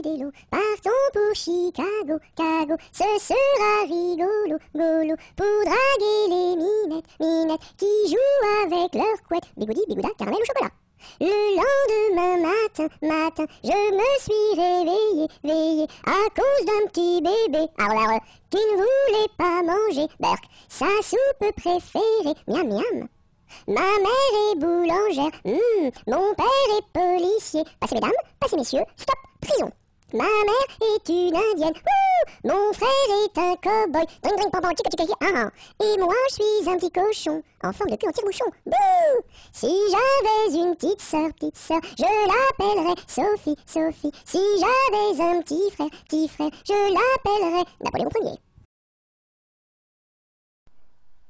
Délo, partons pour Chicago, ce sera rigolo, pour draguer les minettes, qui jouent avec leurs couettes, bigoudi, bigouda, caramel ou chocolat. Le lendemain matin, je me suis réveillé, à cause d'un petit bébé, qui ne voulait pas manger, Berk, sa soupe préférée, miam miam. Ma mère est boulangère, mon père est policier. Passez mesdames, passez messieurs, stop, prison. Ma mère est une indienne, mon frère est un cow-boy, dring dring pam chica chica, et moi je suis un petit cochon, en forme de cul en tire-bouchon, bouh. Si j'avais une petite sœur, je l'appellerais Sophie. Si j'avais un petit frère, je l'appellerais Napoléon Ier.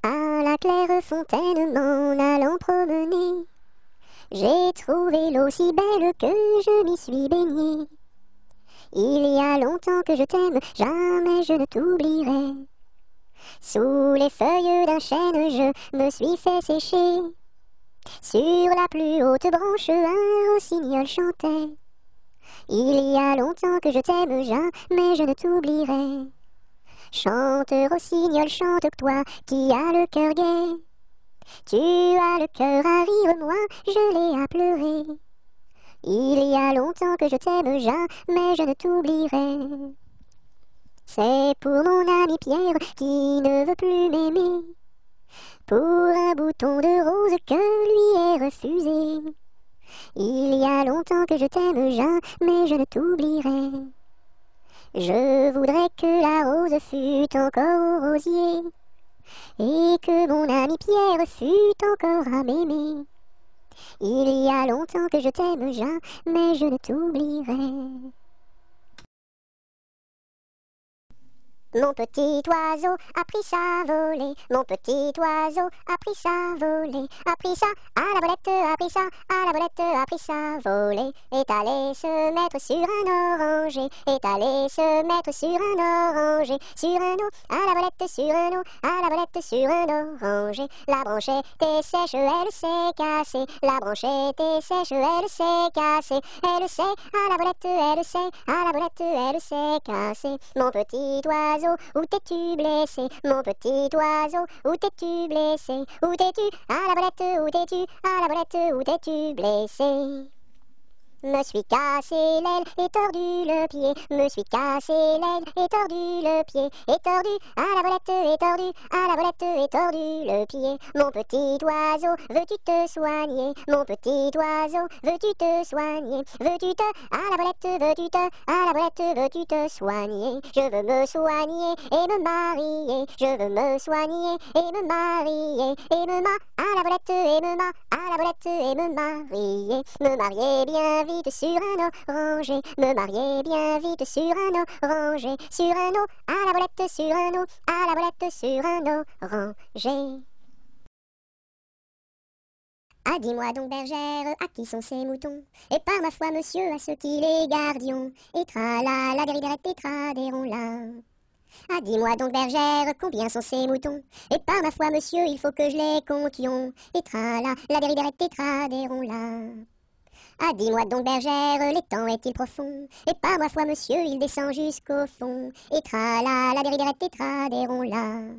À la claire fontaine m'en allant promener, j'ai trouvé l'eau si belle que je m'y suis baignée. Il y a longtemps que je t'aime, jamais je ne t'oublierai. Sous les feuilles d'un chêne, je me suis fait sécher. Sur la plus haute branche, un rossignol chantait. Il y a longtemps que je t'aime, jamais je ne t'oublierai. Chante, rossignol, chante, toi qui as le cœur gai. Tu as le cœur à rire, moi je l'ai à pleurer. Il y a longtemps que je t'aime, jamais je ne t'oublierai. C'est pour mon ami Pierre qui ne veut plus m'aimer, pour un bouton de rose que lui est refusé. Il y a longtemps que je t'aime, jamais je ne t'oublierai. Je voudrais que la rose fût encore au rosier, et que mon ami Pierre fût encore à m'aimer. Il y a longtemps que je t'aime, jamais je ne t'oublierai. Mon petit oiseau a pris sa volée, mon petit oiseau a pris sa volée, a pris ça à la volette, a pris ça à la volette, a pris sa volée, est allé se mettre sur un oranger, est allé se mettre sur un oranger, sur un eau, à la volette, sur un eau, à la volette, sur un oranger. La branche était sèche, elle s'est cassée, la branche était sèche, elle s'est cassée, elle s'est à la volette, elle s'est à la volette, elle s'est cassée. Mon petit oiseau, où t'es-tu blessé? Mon petit oiseau, où t'es-tu blessé? Où t'es-tu? À la volette, où t'es-tu? À la volette, où t'es-tu blessé? Me suis cassé l'aile et tordu le pied, me suis cassé l'aile et tordu le pied, et tordu à la volette, et tordu à la volette, et tordu le pied. Mon petit oiseau, veux-tu te soigner? Mon petit oiseau, veux-tu te soigner? Veux-tu te à la volette, veux-tu te à la volette, veux-tu te soigner? Je veux me soigner et me marier, je veux me soigner et me marier, et me à la volette, et me à la volette, et me marier bien vite sur un oranger, me marier bien vite sur un oranger, sur un eau, à la volette, sur un eau, à la volette, sur un oranger. Ah, dis-moi donc, bergère, à qui sont ces moutons? Et par ma foi, monsieur, à ceux qui les gardions. Et tra-la, la dériderette, et tra-déron-la. Ah, dis-moi donc, bergère, combien sont ces moutons? Et par ma foi, monsieur, il faut que je les comptions. Et tra-la, la dériderette, et tra-déron-la. Ah, dis-moi donc, bergère, l'étang est-il profond? Et par ma foi, monsieur, il descend jusqu'au fond. Et tra-la, la dériderette, et tra-déron-la.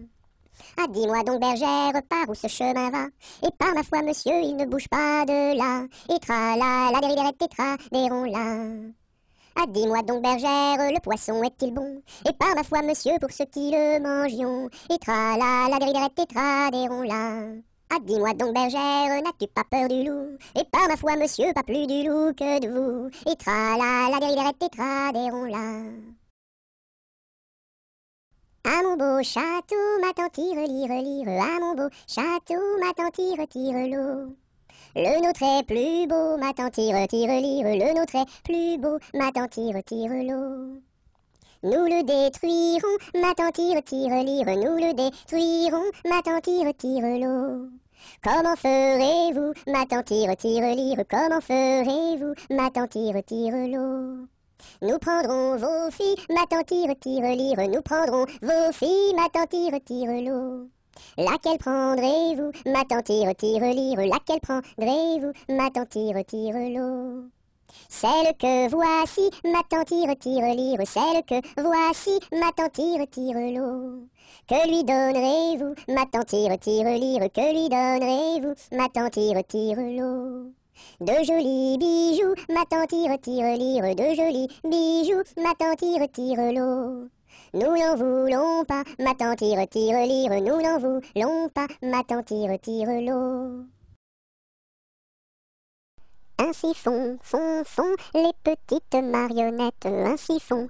Ah, dis-moi donc, bergère, par où ce chemin va? Et par ma foi, monsieur, il ne bouge pas de là. Et tra-la, la dériderette, et tra-déron-la. Ah, dis-moi donc, bergère, le poisson est-il bon? Et par ma foi, monsieur, pour ceux qui le mangions. Et tra-la, la dériderette, et tra-déron-la. Ah, dis-moi donc, bergère, n'as-tu pas peur du loup? Et par ma foi, monsieur, pas plus du loup que de vous. Et tra-la, la dériderette, et tra-déron-la. À mon beau château, ma tante lire, à mon beau château, ma tante tire l'eau. Le nôtre est plus beau, ma tante lire, le nôtre est plus beau, ma tante tire l'eau. Nous le détruirons, ma tante lire, nous le détruirons, ma tante tire l'eau. Comment ferez-vous, ma tante lire, comment ferez-vous, ma tante tire l'eau? Nous prendrons vos filles, ma tante lire, nous prendrons vos filles, ma tante tire l'eau. Laquelle prendrez-vous, ma tante lire, laquelle prendrez-vous, ma tante tire l'eau? Celle que voici, ma tante tire-lire, celle que voici, ma tante tire-l'eau. Que lui donnerez-vous, ma tante tire-lire, que lui donnerez-vous, ma tante tire-l'eau. De jolis bijoux, ma tante tire-lire, de jolis bijoux, ma tante tire-l'eau. Nous n'en voulons pas, ma tante tire-lire, nous n'en voulons pas, ma tante tire-l'eau. Ainsi font, les petites marionnettes, ainsi font,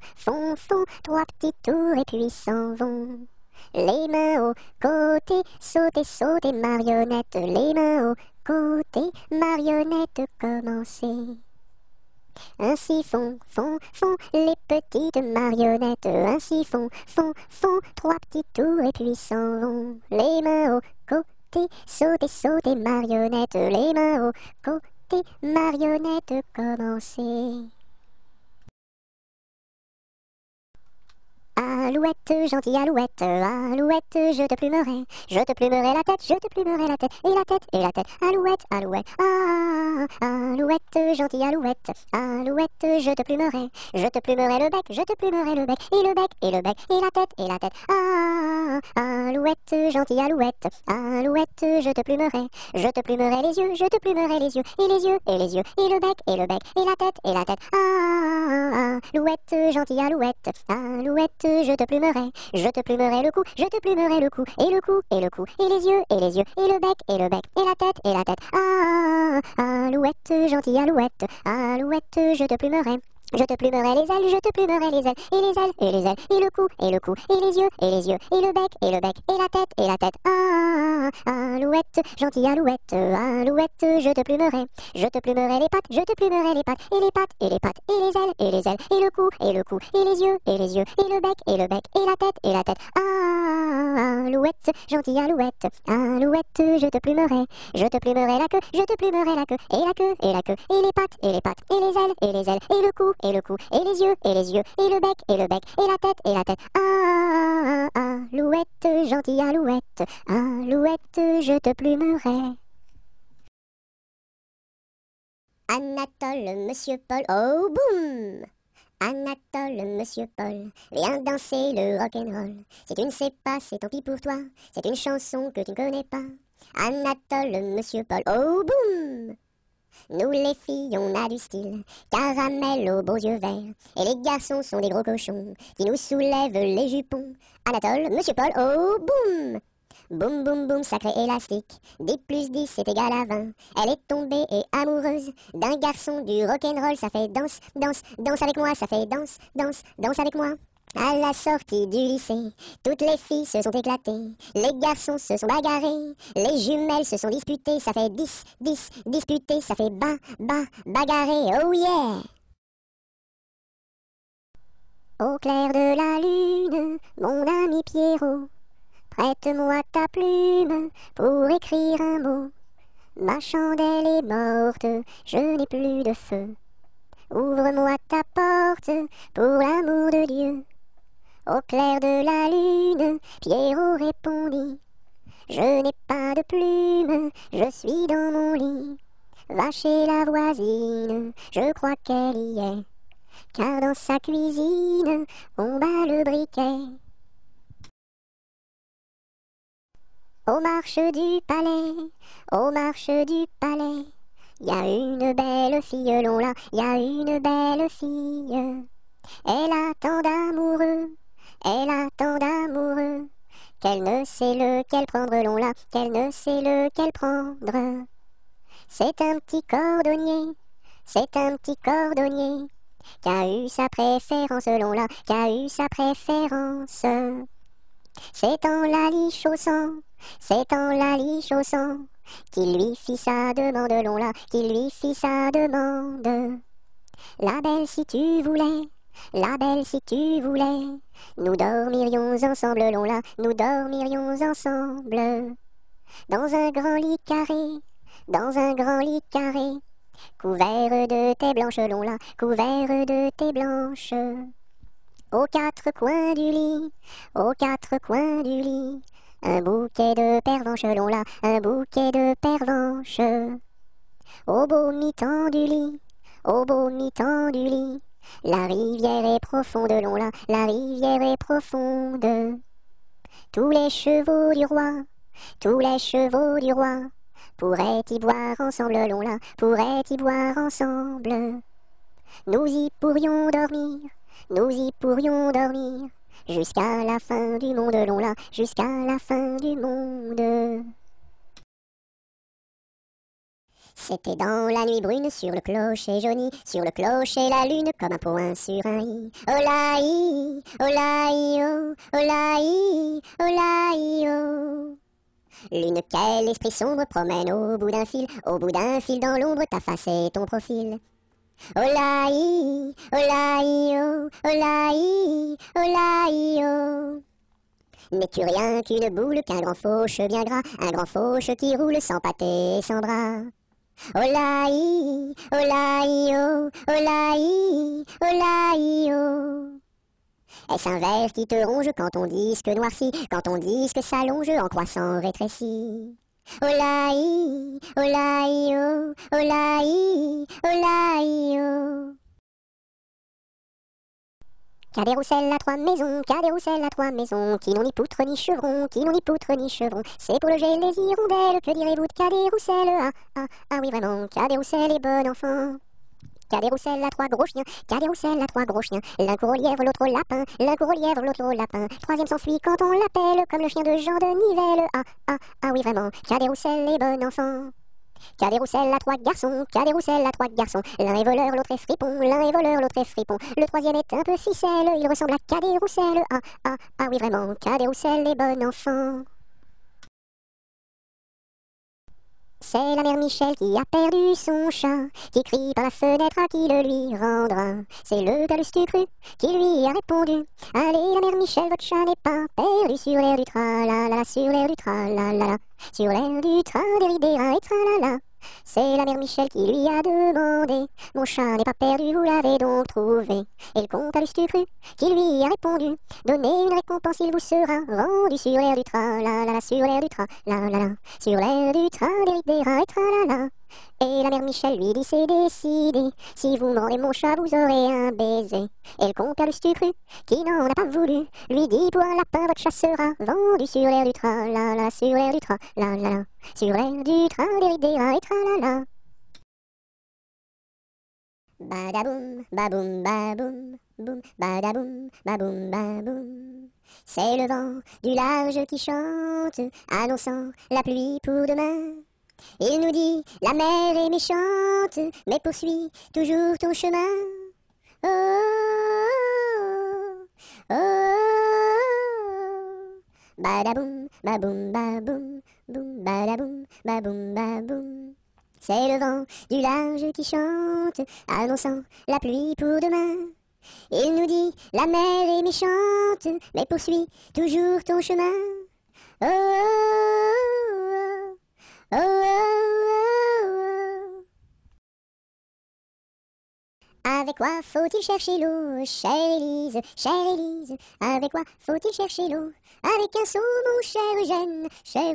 trois petits tours et puis s'en vont. Les mains aux côtés, sautez, marionnettes, les mains aux côtés, marionnettes, commencez. Ainsi font, les petites marionnettes, ainsi font, trois petits tours et puis s'en vont. Les mains aux côtés, sautez, marionnettes, les mains aux côtés, marionnettes, commencez. Alouette, gentille alouette, alouette, je te plumerai la tête, je te plumerai la tête, et la tête, alouette, alouette, alouette, gentille alouette, alouette, je te plumerai le bec, je te plumerai le bec, et le bec, et la tête, alouette, gentille alouette, alouette, je te plumerai les yeux, je te plumerai les yeux, et les yeux, et le bec, et la tête, alouette, gentille alouette, alouette, je te plumerai le cou, je te plumerai le cou, et le cou, et les yeux, et le bec, et la tête, alouette, gentille alouette, alouette, je te plumerai les ailes, je te plumerai les ailes, et les ailes, et le cou, et les yeux, et le bec, et la tête, alouette, gentille alouette, alouette, je te plumerai les pattes, je te plumerai les pattes, et les pattes, et les ailes, et le cou, et les yeux, et le bec, et la tête, alouette, gentille alouette, alouette, je te plumerai la queue, je te plumerai la queue, et les pattes, et les ailes, et le cou, et les yeux, et le bec, et la tête, alouette, gentille alouette, alouette, je te plumerai. Anatole, monsieur Paul, oh boum! Anatole, monsieur Paul, viens danser le rock'n'roll. Si tu ne sais pas, c'est tant pis pour toi, c'est une chanson que tu ne connais pas. Anatole, monsieur Paul, oh boum! Nous les filles, on a du style, caramel aux beaux yeux verts, et les garçons sont des gros cochons qui nous soulèvent les jupons. Anatole, monsieur Paul, oh boum! Boum boum boum, sacré élastique, 10 plus 10 c'est égal à 20. Elle est tombée et amoureuse d'un garçon du rock'n'roll, ça fait danse, danse, danse avec moi, ça fait danse, danse, danse avec moi. À la sortie du lycée, toutes les filles se sont éclatées, les garçons se sont bagarrés, les jumelles se sont disputées, ça fait 10, 10, disputé, ça fait bagarré, oh yeah! Au clair de la lune, mon ami Pierrot, prête-moi ta plume pour écrire un mot. Ma chandelle est morte, je n'ai plus de feu. Ouvre-moi ta porte pour l'amour de Dieu. Au clair de la lune, Pierrot répondit: je n'ai pas de plume, je suis dans mon lit. Va chez la voisine, je crois qu'elle y est, car dans sa cuisine, on bat le briquet. Aux marches du palais, y a une belle fille, là, y a une belle fille. Elle a tant d'amoureux, qu'elle ne sait lequel prendre, là, qu'elle ne sait lequel prendre. C'est un petit cordonnier, qui a eu sa préférence, là, qui a eu sa préférence. C'est en la lichaussant, qu'il lui fit sa demande, là, qu'il lui fit sa demande. La belle si tu voulais, nous dormirions ensemble, là, nous dormirions ensemble. Dans un grand lit carré, couvert de tais blanches, là, couvert de tais blanches. Aux quatre coins du lit, un bouquet de pervenches, là, un bouquet de pervenches. Au beau mi-temps du lit, au beau mi-temps du lit. La rivière est profonde, long là, la rivière est profonde. Tous les chevaux du roi, tous les chevaux du roi, pourraient y boire ensemble, long là, pourraient y boire ensemble. Nous y pourrions dormir, nous y pourrions dormir, jusqu'à la fin du monde, long là, jusqu'à la fin du monde. C'était dans la nuit brune, sur le clocher jauni, sur le clocher la lune, comme un point sur un i. Olaï, olaï, oh, olaï, olaï, oh. Lune, quel esprit sombre promène au bout d'un fil dans l'ombre, ta face et ton profil. Olaï, olaï, oh, olaï, olaï, oh. N'es-tu rien qu'une boule, qu'un grand fauche bien gras, un grand fauche qui roule sans pâté et sans bras? Olaï, olaï, oh, olaï, olaï, oh. Est-ce un ver qui te ronge quand ton disque noircit, quand ton disque s'allonge en croissant rétréci? Olaï, olaï, oh, olaï, olaï, oh. Qu'a des rousselles à trois maisons, qu'a des rousselles à trois maisons, qui n'ont ni poutre ni chevron, qui n'ont ni poutre ni chevron. C'est pour loger les hirondelles, que direz-vous de qu'a des rousselles? Ah, ah, ah oui vraiment, qu'a des rousselles est bon enfant. Qu'a des rousselles à trois gros chiens, qu'a des rousselles à trois gros chiens. L'un court au lièvre, l'autre au lapin, l'un court au lièvre, l'autre au lapin. Troisième s'enfuit quand on l'appelle, comme le chien de Jean de Nivelle. Ah, ah, ah oui vraiment, qu'a des rousselles est bon enfant. Qu'a des rousselles à trois garçons, qu'a des rousselles à trois garçons. L'un est voleur, l'autre est fripon, l'un est voleur, l'autre est fripon. Le troisième est un peu ficelle, il ressemble à qu'a des rousselles. Ah, ah, ah oui vraiment, qu'a des rousselles est bon enfant. C'est la mère Michel qui a perdu son chat, qui crie par la fenêtre à qui le lui rendra. C'est le Galus du cru qui lui a répondu: allez la mère Michel, votre chat n'est pas perdu sur l'air du tra-la-la, sur l'air du tra-la-la, sur l'air du tra-des-ri-des-ra et tra-la-la. C'est la mère Michel qui lui a demandé: mon chat n'est pas perdu, vous l'avez donc trouvé? Et le comte Galus du cru qui lui a répondu: donnez une récompense, il vous sera rendu sur l'air du tra-la-la, sur l'air du tra-la-la, sur l'air du tra-des-ri-des-ra et tra-la-la. Et la mère Michel lui dit: c'est décidé, si vous mordez mon chat, vous aurez un baiser. Et le comte Galus du cru, qui n'en a pas voulu, lui dit: pour un lapin, votre chat sera vendu sur l'air du tra-la-la, sur l'air du tra-la-la, sur l'air du tra-des-ri-des-ra et tra-la-la. Badaboum, baboum, baboum, boum, badaboum, baboum, baboum. C'est le vent du large qui chante, annonçant la pluie pour demain. Il nous dit: la mer est méchante, mais poursuis toujours ton chemin. Oh, oh, oh, oh. Badaboum, baboum, baboum, boum, badaboum, baboum, baboum. C'est le vent du large qui chante, annonçant la pluie pour demain. Il nous dit: la mer est méchante, mais poursuis toujours ton chemin. Oh, oh, oh, oh, oh, oh. Avec quoi faut-il chercher l'eau, chère Élise, chère Élise? Avec quoi faut-il chercher l'eau? Avec un seau, mon cher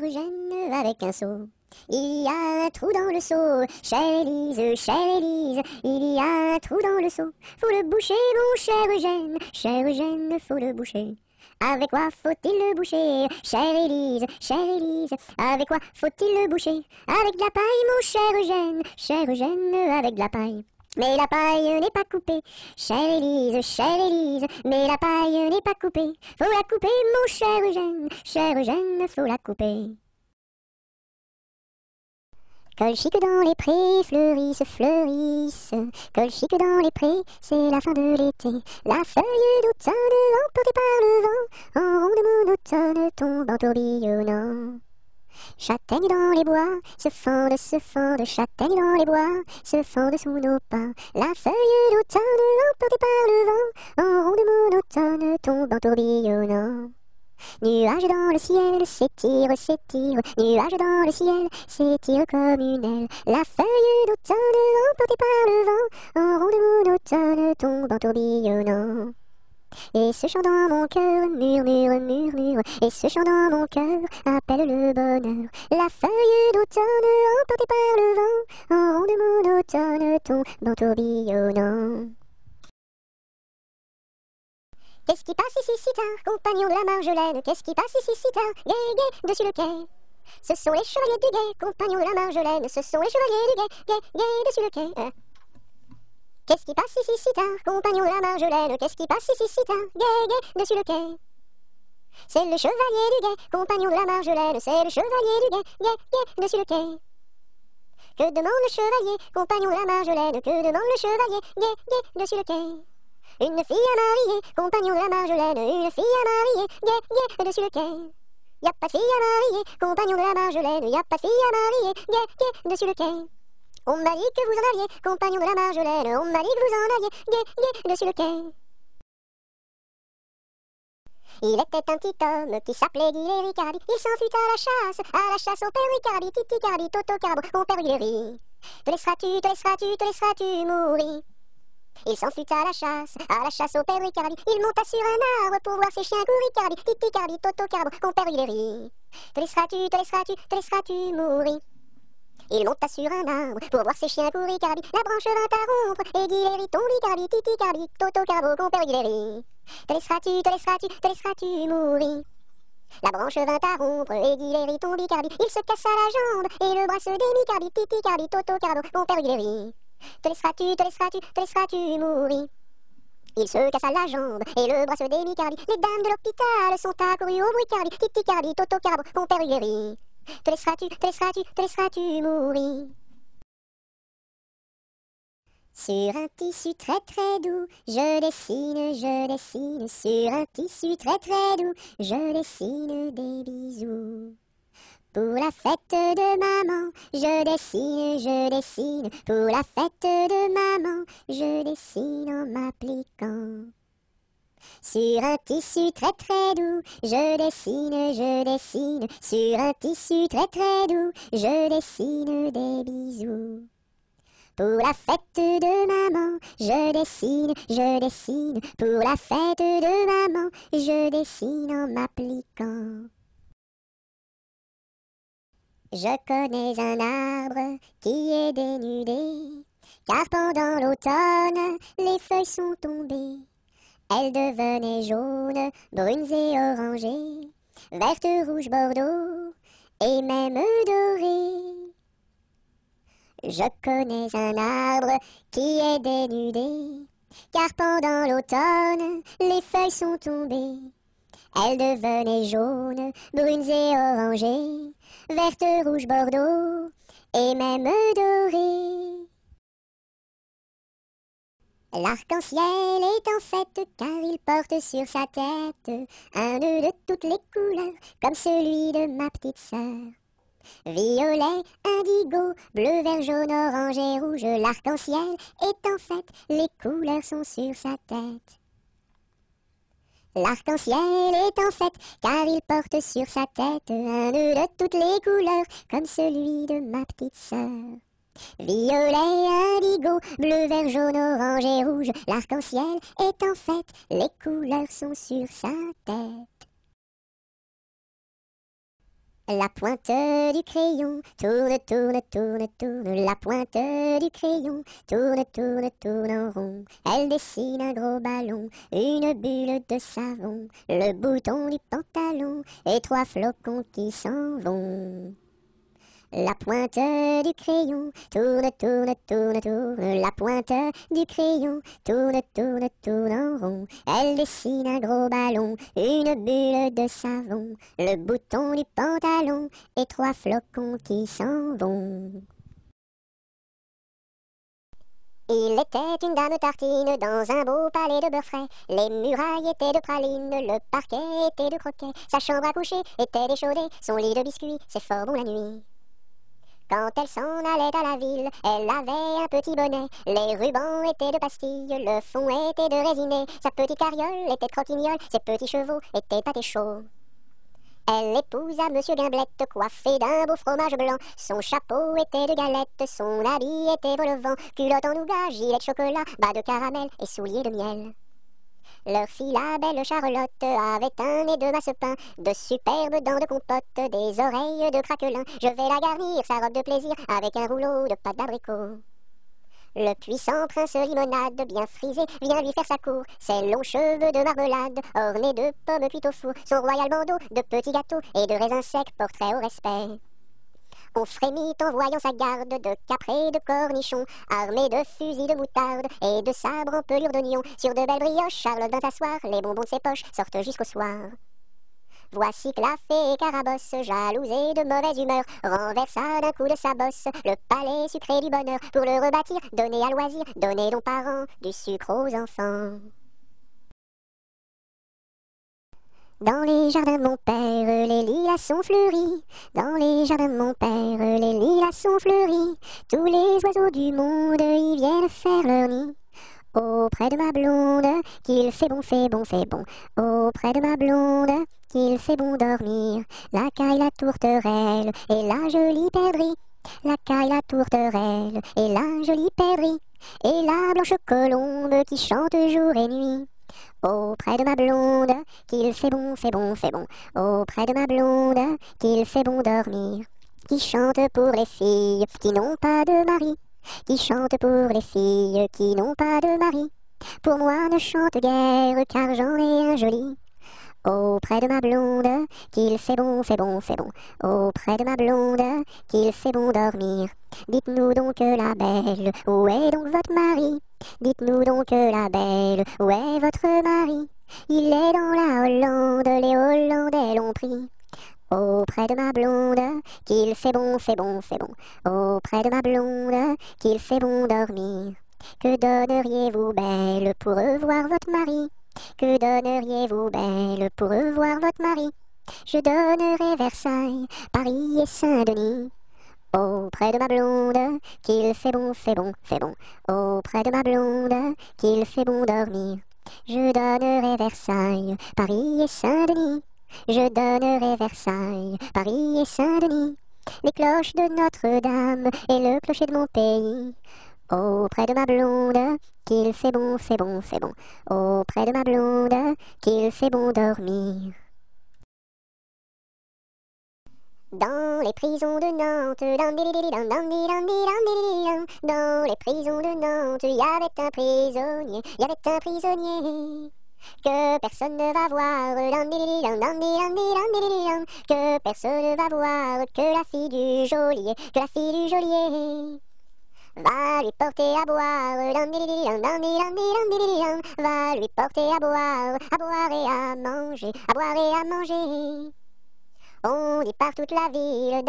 Eugène, avec un seau. Il y a un trou dans le seau, chère Élise, il y a un trou dans le seau. Faut le boucher, mon cher Eugène, faut le boucher. Avec quoi faut-il le boucher, chère Élise, avec quoi faut-il le boucher? Avec de la paille, mon cher Eugène, avec de la paille. Mais la paille n'est pas coupée, chère Élise, mais la paille n'est pas coupée. Faut la couper, mon cher Eugène, faut la couper. Colchique dans les prés, fleurissent, fleurissent. Colchique dans les prés, c'est la fin de l'été. La feuille d'automne, emportée par le vent, en ronde monotone, tombe en tourbillonnant. Châtaigne dans les bois, se fendent, châtaigne dans les bois, se fendent sous nos pas. La feuille d'automne, emportée par le vent, en ronde monotone, tombe en tourbillonnant. Nuages dans le ciel, s'étire, nuages dans le ciel, s'étire comme une aile. La feuille d'automne, emportée par le vent, en ronde monotone, tombe en tourbillonnant. Et ce chant dans mon cœur murmure, murmure. Et ce chant dans mon cœur appelle le bonheur. La feuille d'automne emportée par le vent, en ronde monotone tombe en tourbillonnant. Qu'est-ce qui passe ici si tard, compagnon de la Marjolaine? Qu'est-ce qui passe ici si tard, gai, gai, dessus le quai? Ce sont les chevaliers du guet, compagnons de la Marjolaine. Ce sont les chevaliers du guet, gai, gai, dessus le quai. Qu'est-ce qui passe ici si tard, compagnons de la Marjolaine? Qu'est-ce qui passe ici si tard, gai, gai, dessus le quai? C'est le chevalier du guet, compagnon de la Marjolaine. C'est le chevalier du guet, gai, gai, dessus le quai. Que demande le chevalier, compagnon de la Marjolaine? Que demande le chevalier, gai, gai, dessus le quai? Une fille à marier, compagnon de la Marjolaine. Une fille à marier, gai, gai, dessus le quai. Y'a pas de fille à marier, compagnon de la Marjolaine. Y'a pas de fille à marier, gai, gai, dessus le quai. On m'a dit que vous en aviez, compagnon de la Marjolaine. On m'a dit que vous en aviez, gai, gai, dessus le quai. Il était un petit homme qui s'appelait Guy Ricardi. Il s'en fut à la chasse au père Ricardi. Titi Cardi, Toto Carbo, mon père Guy. Te laisseras-tu, te laisseras-tu, te laisseras-tu mourir? Il s'en fut à la chasse au père Ricardi. Il monta sur un arbre pour voir ses chiens courir. Ricardi, Titi Cardi, Toto Carbo, mon père Guy. Te laisseras-tu, te laisseras-tu, te laisseras-tu mourir? Il monta sur un arbre pour voir ses chiens courir. Ricardi, la branche vint à rompre et Guy tombe. Ricardi, Titi Cardi, Toto Carbo, mon père Guy. Te laisseras-tu, te laisseras-tu, te laisseras-tu mourir? La branche vint à rompre et Guy tombe. Ricardi, il se cassa la jambe et le bras se démit. Ricardi, Titi Cardi, Toto Carbo, mon père Guy. Te laisseras-tu, te laisseras-tu, te laisseras-tu mourir? Il se cassa la jambe et le bras se démit. Cardi, les dames de l'hôpital sont accourues au bruit. Cardi, Titi Cardi, Toto Carbo, mon père Guy. Te laisseras-tu, te laisseras-tu, te laisseras-tu mourir? Sur un tissu très très doux, je dessine, sur un tissu très très doux, je dessine des bisous. Pour la fête de maman, je dessine, pour la fête de maman, je dessine en m'appliquant. Sur un tissu très très doux, je dessine, sur un tissu très très doux, je dessine des bisous. Pour la fête de maman, je dessine, pour la fête de maman, je dessine en m'appliquant. Je connais un arbre qui est dénudé, car pendant l'automne, les feuilles sont tombées. Elles devenaient jaunes, brunes et orangées, vertes, rouges, bordeaux, et même dorées. Je connais un arbre qui est dénudé, car pendant l'automne, les feuilles sont tombées. Elles devenaient jaunes, brunes et orangées, vertes, rouges, bordeaux, et même dorées. L'arc-en-ciel est en fête car il porte sur sa tête un nœud de toutes les couleurs, comme celui de ma petite sœur. Violet, indigo, bleu, vert, jaune, orange et rouge, l'arc-en-ciel est en fête, les couleurs sont sur sa tête. L'arc-en-ciel est en fête, car il porte sur sa tête un nœud de toutes les couleurs, comme celui de ma petite sœur. Violet, indigo, bleu, vert, jaune, orange et rouge, l'arc-en-ciel est en fête, les couleurs sont sur sa tête. La pointe du crayon tourne, tourne, tourne, tourne. La pointe du crayon tourne, tourne, tourne en rond. Elle dessine un gros ballon, une bulle de savon, le bouton du pantalon et 3 flocons qui s'en vont. La pointe du crayon tourne, tourne, tourne, tourne. La pointe du crayon tourne, tourne, tourne en rond. Elle dessine un gros ballon, une bulle de savon, le bouton du pantalon et 3 flocons qui s'en vont. Il était une dame tartine dans un beau palais de beurre frais. Les murailles étaient de praline, le parquet était de croquet. Sa chambre à coucher était d'échaudée, son lit de biscuits, c'est fort bon la nuit. Quand elle s'en allait à la ville, elle avait un petit bonnet. Les rubans étaient de pastilles, le fond était de résiné. Sa petite carriole était croquignole, ses petits chevaux étaient pâtés chauds. Elle épousa Monsieur Gimblette, coiffé d'un beau fromage blanc. Son chapeau était de galette, son habit était vol au vent. Culotte en nougat, gilet de chocolat, bas de caramel et souliers de miel. Leur fille, la belle Charlotte, avait un nez de masse-pain, de superbes dents de compote, des oreilles de craquelin. Je vais la garnir, sa robe de plaisir, avec un rouleau de pâte d'abricot. Le puissant prince limonade, bien frisé, vient lui faire sa cour. Ses longs cheveux de marmelade, ornés de pommes cuites au four, son royal bandeau de petits gâteaux et de raisins secs portrait au respect. On frémit en voyant sa garde de caprés de cornichons, armés de fusils de moutarde et de sabres en pelure d'oignon. Sur de belles brioches, Charlotte vint s'asseoir, les bonbons de ses poches sortent jusqu'au soir. Voici que la fée Carabosse, jalouse et de mauvaise humeur, renversa d'un coup de sa bosse le palais sucré du bonheur. Pour le rebâtir, donner à loisir, donner donc parents du sucre aux enfants. Dans les jardins de mon père, les lilas sont fleuris. Dans les jardins de mon père, les lilas sont fleuris. Tous les oiseaux du monde y viennent faire leur nid. Auprès de ma blonde, qu'il fait bon, fait bon, fait bon. Auprès de ma blonde, qu'il fait bon dormir. La caille, la tourterelle et la jolie perdrix. La caille, la tourterelle et la jolie perdrix. Et la blanche colombe qui chante jour et nuit. Auprès de ma blonde, qu'il fait bon, fait bon, fait bon. Auprès de ma blonde, qu'il fait bon dormir. Qui chante pour les filles qui n'ont pas de mari. Qui chante pour les filles qui n'ont pas de mari. Pour moi ne chante guère car j'en ai un joli. Auprès de ma blonde, qu'il fait bon, fait bon, fait bon. Auprès de ma blonde, qu'il fait bon dormir. Dites-nous donc la belle, où est donc votre mari? Dites-nous donc la belle, où est votre mari? Il est dans la Hollande, les Hollandais l'ont pris. Auprès de ma blonde, qu'il fait bon, fait bon, fait bon. Auprès de ma blonde, qu'il fait bon dormir. Que donneriez-vous, belle, pour revoir votre mari? Que donneriez-vous, belle, pour revoir votre mari? Je donnerais Versailles, Paris et Saint-Denis. Auprès de ma blonde, qu'il fait bon, fait bon, fait bon. Auprès de ma blonde, qu'il fait bon dormir. Je donnerai Versailles, Paris et Saint-Denis. Je donnerai Versailles, Paris et Saint-Denis. Les cloches de Notre-Dame et le clocher de mon pays. Auprès de ma blonde, qu'il fait bon, fait bon, fait bon. Auprès de ma blonde, qu'il fait bon dormir. Dans les prisons de Nantes, dans les prisons de Nantes, il y avait un prisonnier, il y avait un prisonnier que personne ne va voir, que personne ne va voir, que la fille du geôlier, que la fille du geôlier va lui porter à boire, va lui porter à boire et à manger, à boire et à manger. On dit par toute la ville,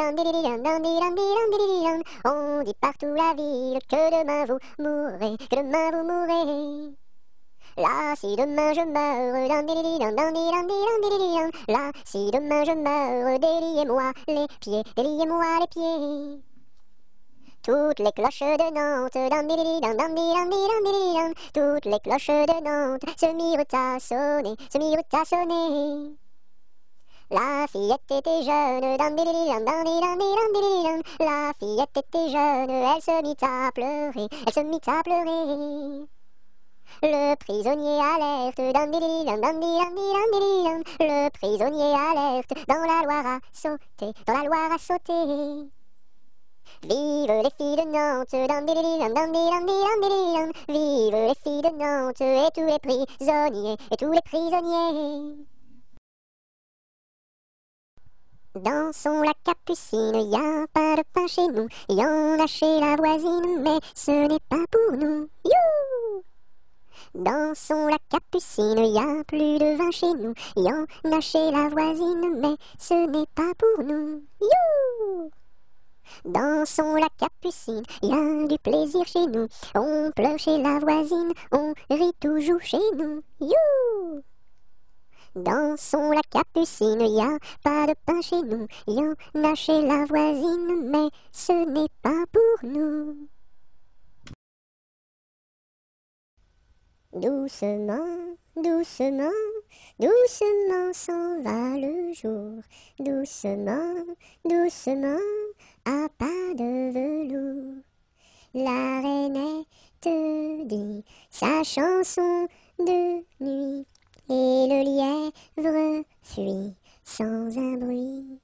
on dit partout la ville que demain vous mourrez, que demain vous mourrez. Là, si demain je meurs, là, si demain je meurs, déliez-moi les pieds, déliez-moi les pieds. Toutes les cloches de Nantes, toutes les cloches de Nantes se mirent à sonner, se mirent à sonner. La fillette était jeune, la fillette était jeune, elle se mit à pleurer, elle se mit à pleurer. Le prisonnier alerte, le prisonnier alerte, dans la Loire à sauter, dans la Loire à sauter. Vive les filles de Nantes, vive les filles de Nantes, et tous les prisonniers, et tous les prisonniers. Dansons la capucine, y a pas de pain chez nous, y en a chez la voisine, mais ce n'est pas pour nous. You! Dansons la capucine, y a plus de vin chez nous, y en a chez la voisine, mais ce n'est pas pour nous. You! Dansons la capucine, y a du plaisir chez nous, on pleure chez la voisine, on rit toujours chez nous. You! Dansons la capucine, y a pas de pain chez nous, y en a chez la voisine, mais ce n'est pas pour nous. Doucement, doucement, doucement s'en va le jour, doucement, doucement, à pas de velours. La rainette dit sa chanson de nuit, et le lièvre fuit sans un bruit.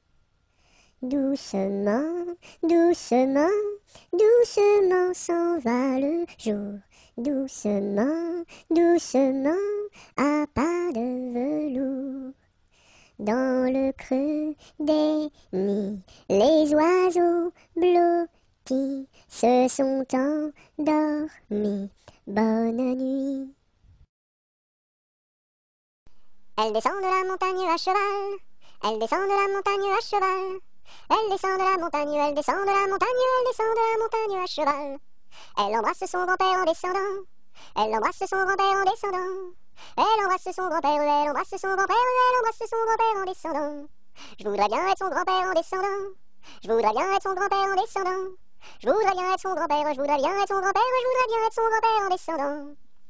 Doucement, doucement, doucement s'en va le jour. Doucement, doucement, à pas de velours. Dans le creux des nids, les oiseaux blottis se sont endormis. Bonne nuit. Elle descend de la montagne à cheval. Elle descend de la montagne à cheval. Elle descend de la montagne, elle descend de la montagne, elle descend de la montagne à cheval. Elle embrasse son grand-père en descendant. Elle embrasse son grand-père en descendant. Elle embrasse son grand-père, elle embrasse son grand-père, elle embrasse son grand-père en descendant. Je voudrais bien être son grand-père en descendant. Je voudrais bien être son grand-père en descendant. Je voudrais bien être son grand-père, je voudrais bien être son grand-père, je voudrais bien être son grand-père en descendant.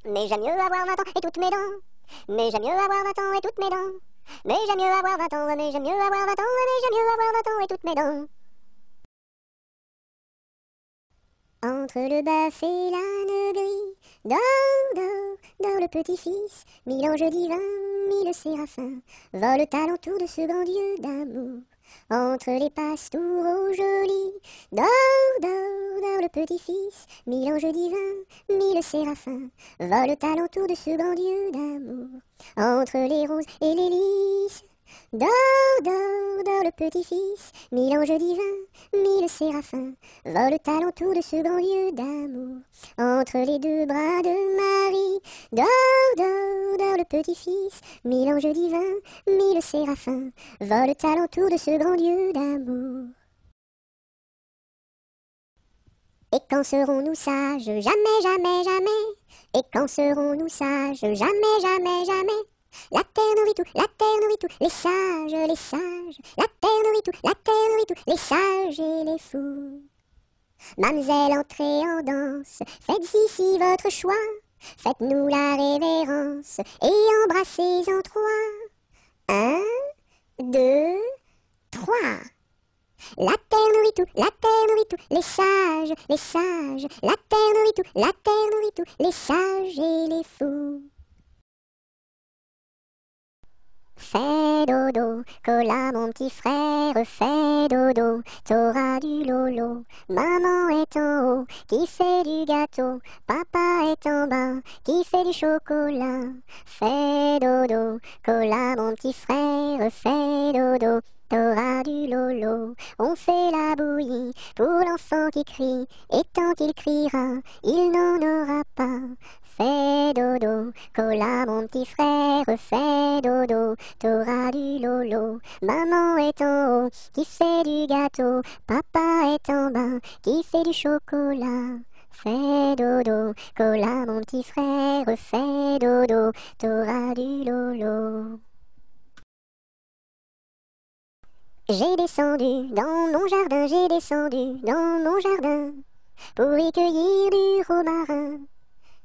Mais j'aime mieux avoir 20 ans et toutes mes dents. Mais j'aime mieux avoir 20 ans et toutes mes dents. Mais j'aime mieux avoir 20 ans, mais j'aime mieux avoir 20 ans, mais j'aime mieux avoir 20 ans et toutes mes dents. Entre le bœuf et l'âne gris, dors, dors, dors le petit-fils, mille anges divins, mille séraphins, volent alentour de ce grand Dieu d'amour. Entre les pastoureaux jolis, dors, dors, dors le petit-fils, mille anges divins, mille séraphins, volent alentour de ce grand Dieu d'amour. Entre les roses et les lys, dors, dors, dors le petit-fils, mille anges divins, mille séraphins, volent alentour de ce grand Dieu d'amour. Entre les deux bras de Marie, dors, dors, dors le petit-fils, mille anges divins, mille séraphins, volent alentour de ce grand Dieu d'amour. Et quand serons-nous sages? Jamais, jamais, jamais. Et quand serons-nous sages? Jamais, jamais, jamais. La terre nourrit tout, la terre nourrit tout, les sages, les sages. La terre nourrit tout, la terre nourrit tout, les sages et les fous. Mamselle, entrez en danse, faites ici votre choix. Faites-nous la révérence et embrassez en trois. 1, 2, 3. La terre nourrit tout, la terre nourrit tout, les sages, les sages. La terre nourrit tout, la terre nourrit tout, les sages et les fous. Fais dodo, cola mon petit frère, fais dodo, t'auras du lolo. Maman est en haut, qui fait du gâteau, papa est en bas, qui fait du chocolat. Fais dodo, cola mon petit frère, fais dodo, t'auras du lolo. On fait la bouillie pour l'enfant qui crie, et tant qu'il criera, il n'en aura pas. Fais dodo, cola mon petit frère, fais dodo, t'auras du lolo. Maman est en haut, qui fait du gâteau, papa est en bas, qui fait du chocolat. Fais dodo, cola mon petit frère, fais dodo, t'auras du lolo. J'ai descendu dans mon jardin, j'ai descendu dans mon jardin, pour y cueillir du romarin.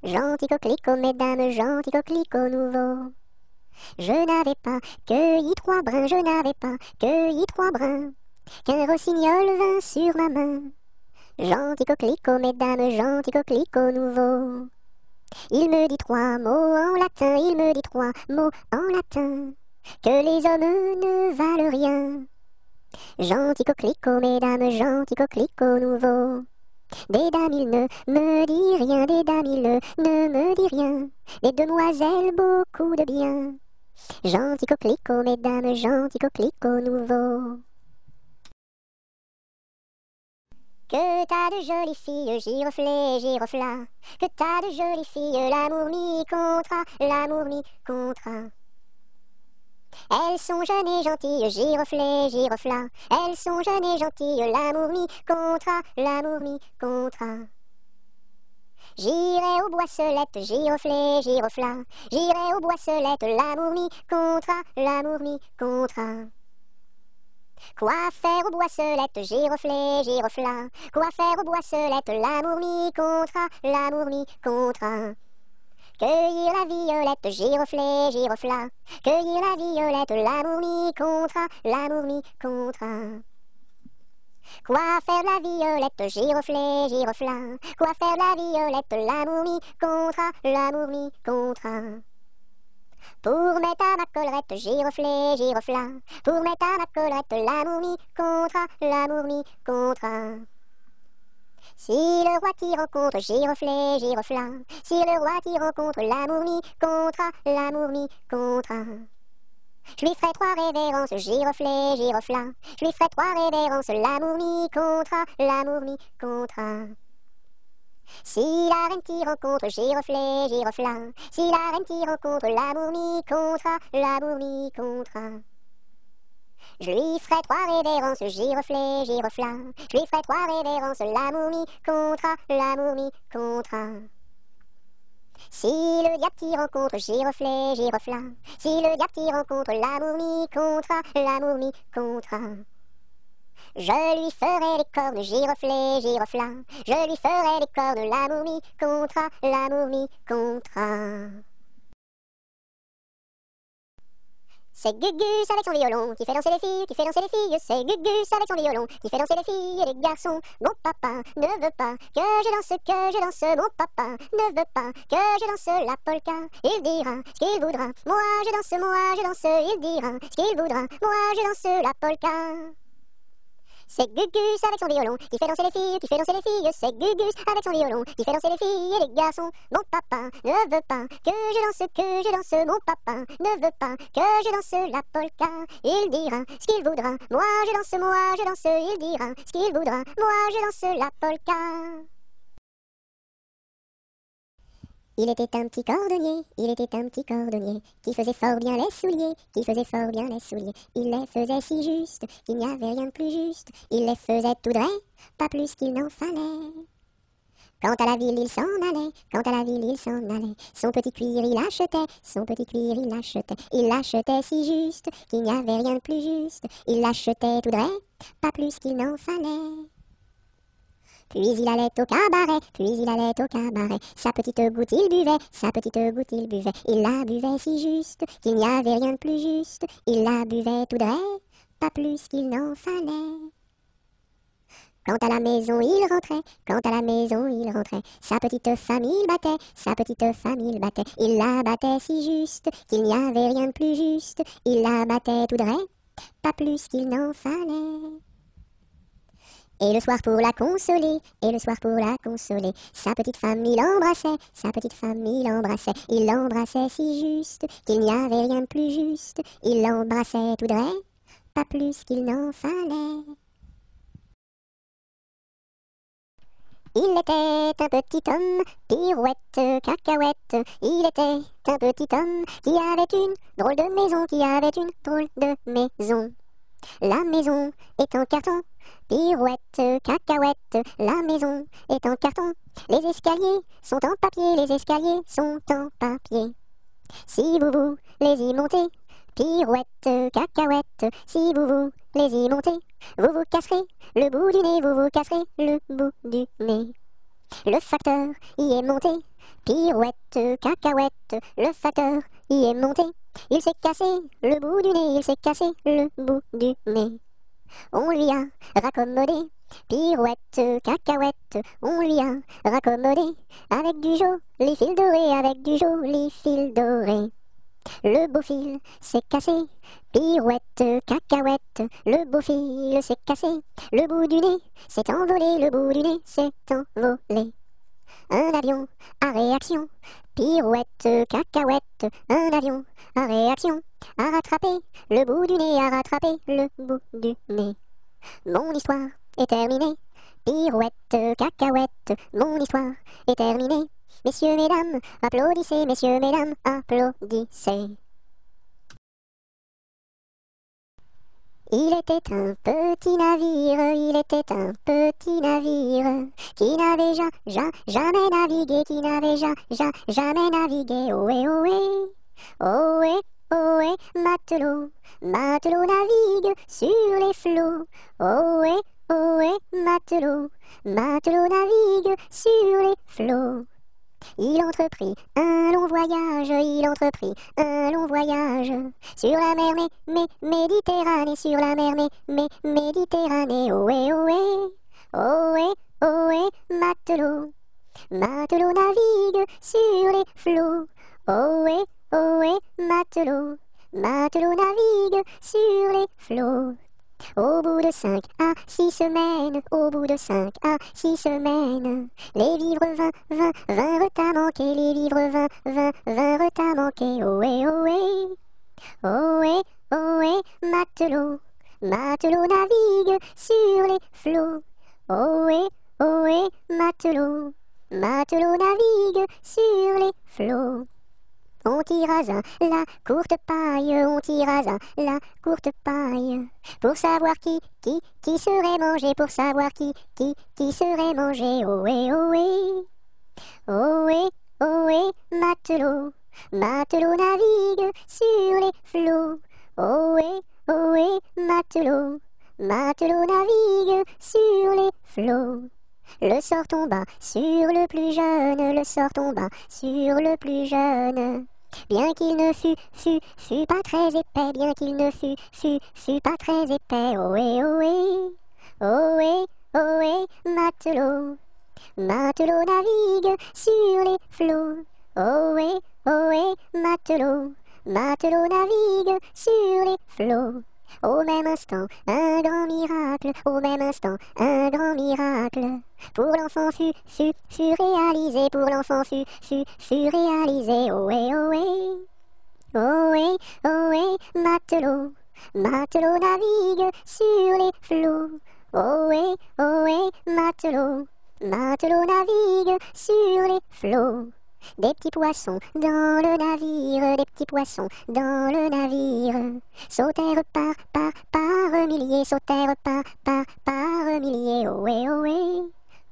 Gentil coquelicot, mesdames, gentil coquelicot nouveau. Je n'avais pas cueilli 3 brins, je n'avais pas cueilli 3 brins, qu'un rossignol vint sur ma main. Gentil coquelicot, mesdames, gentil coquelicot nouveau. Il me dit 3 mots en latin, il me dit 3 mots en latin, que les hommes ne valent rien. Gentil coquelicot, mesdames, gentil coquelicot nouveau. Des dames, il ne me dit rien, des dames, il ne me dit rien. Des demoiselles, beaucoup de bien. Gentil coquelicot, mesdames, gentil coquelicot nouveau. Que t'as de jolies filles, giroflées, giroflas. Que t'as de jolies filles, l'amour mi contra, l'amour mi contra. Elles sont jeunes et gentilles, giroflées, giroflas. Elles sont jeunes et gentilles, l'amour mi contra, l'amour mi contra. J'irai aux boisselettes, giroflées, giroflas. J'irai aux boisselettes, l'amour mi contra, l'amour mi contra. Quoi faire aux boisselettes, giroflées, giroflas? Quoi faire aux boisselettes, l'amour mi contra, l'amour mi contra. Cueillir la violette, giroflée, giroflas. Cueillir la violette, l'amour mi contra, l'amour mi contra. Quoi faire la violette, giroflée, giroflas? Quoi faire la violette, l'amour mi contra, l'amour mi contra. Pour mettre à ma collerette, giroflée, girofla. Pour mettre à ma collerette, l'amour mi contra, l'amour mi contra. Si le roi t'y rencontre, giroflée, girofla. Si le roi t'y rencontre, l'amour mi contra, l'amour mi contra. Je lui ferai 3 révérences, giroflée, girofla. Je lui ferai 3 révérences, l'amour mi contra, l'amour mi contra. Si la reine t'y rencontre, giroflée, girofla. Si la reine t'y rencontre, l'amour mi contra, l'amour mi contra. Je lui ferai 3 révérences, giroflée, girofla. Je lui ferai 3 révérences, l'amour mi contra, l'amour mi contra. Si le diable t'y rencontre, giroflée, girofla. Si le diable t'y rencontre, l'amour mi contra, l'amour mi contra. Je lui ferai les cornes, giroflée, girofla. Je lui ferai les cornes, l'amour mi contra, l'amour mi contra. C'est Gugus avec son violon qui fait danser les filles, qui fait danser les filles. C'est Gugus avec son violon qui fait danser les filles et les garçons. Mon papa ne veut pas que je danse. Mon papa ne veut pas que je danse la polka. Il dira ce qu'il voudra. Moi je danse. Il dira ce qu'il voudra. Moi je danse la polka. C'est Gugus avec son violon qui fait danser les filles, qui fait danser les filles. C'est Gugus avec son violon qui fait danser les filles et les garçons. Mon papa ne veut pas que je danse. Mon papa ne veut pas que je danse la polka. Il dira ce qu'il voudra. Moi je danse. Il dira ce qu'il voudra. Moi je danse la polka. Il était un petit cordonnier, qui faisait fort bien les souliers, Il les faisait si juste, qu'il n'y avait rien de plus juste. Il les faisait tout droit, pas plus qu'il n'en fallait. Quant à la ville, il s'en allait, Son petit cuir, il achetait, Il l'achetait si juste, qu'il n'y avait rien de plus juste. Il l'achetait tout droit, pas plus qu'il n'en fallait. Puis il allait au cabaret, sa petite goutte il buvait, il la buvait si juste, qu'il n'y avait rien de plus juste, il la buvait tout droit, pas plus qu'il n'en fallait. Quand à la maison il rentrait, sa petite famille le battait, il la battait si juste, qu'il n'y avait rien de plus juste, il la battait tout droit, pas plus qu'il n'en fallait. Et le soir pour la consoler, sa petite femme il l'embrassait si juste, qu'il n'y avait rien de plus juste, il l'embrassait tout droit, pas plus qu'il n'en fallait. Il était un petit homme, pirouette, cacahuète, il était un petit homme qui avait une drôle de maison, La maison est en carton, pirouette, cacahuète, la maison est en carton. Les escaliers sont en papier, Si vous les y montez, pirouette, cacahuète, si vous les y montez, vous vous casserez le bout du nez, Le facteur y est monté, pirouette, cacahuète, le facteur y est monté. Il s'est cassé le bout du nez, On lui a raccommodé, pirouette, cacahuète, on lui a raccommodé, avec du joli fil doré, Le beau fil s'est cassé, pirouette, cacahuète, le beau fil s'est cassé, le bout du nez s'est envolé, Un avion à réaction, pirouette, cacahuète, un avion à réaction, a rattrapé le bout du nez, Mon histoire est terminée, pirouette, cacahuète, mon histoire est terminée. Messieurs, mesdames, applaudissez, Il était un petit navire, qui n'avait jamais navigué, ohé, matelot navigue sur les flots, ohé, matelot navigue sur les flots. Il entreprit un long voyage, sur la mer Méditerranée, ohé, matelot navigue sur les flots, ohé, matelot, matelot navigue sur les flots. Au bout de 5 à 6 semaines, au bout de 5 à 6 semaines, les vivres vinrent à manquer, les vivres vinrent à manquer. Ohé, ohé, ohé, ohé, matelot, matelot navigue sur les flots. Ohé, ohé, matelot, matelot navigue sur les flots. On tira la courte paille, on tira la courte paille, pour savoir qui serait mangé, pour savoir qui serait mangé. Ohé, ohé, ohé, ohé, matelot, matelot navigue sur les flots. Ohé, ohé, matelot, matelot navigue sur les flots. Le sort tomba sur le plus jeune, le sort tomba sur le plus jeune. Bien qu'il ne fût pas très épais, bien qu'il ne fût pas très épais. Ohé, ohé, ohé, ohé, matelot, matelot navigue sur les flots. Ohé, ohé, matelot, matelot navigue sur les flots. Au même instant, un grand miracle, au même instant, un grand miracle. Pour l'enfant fut réalisé, pour l'enfant fut réalisé. Ohé, ohé, ohé, ohé, matelot, matelot navigue sur les flots. Ohé, ohé, matelot, matelot navigue sur les flots. Des petits poissons dans le navire, des petits poissons dans le navire, sautèrent par milliers, sautèrent par milliers. Ohé, ohé,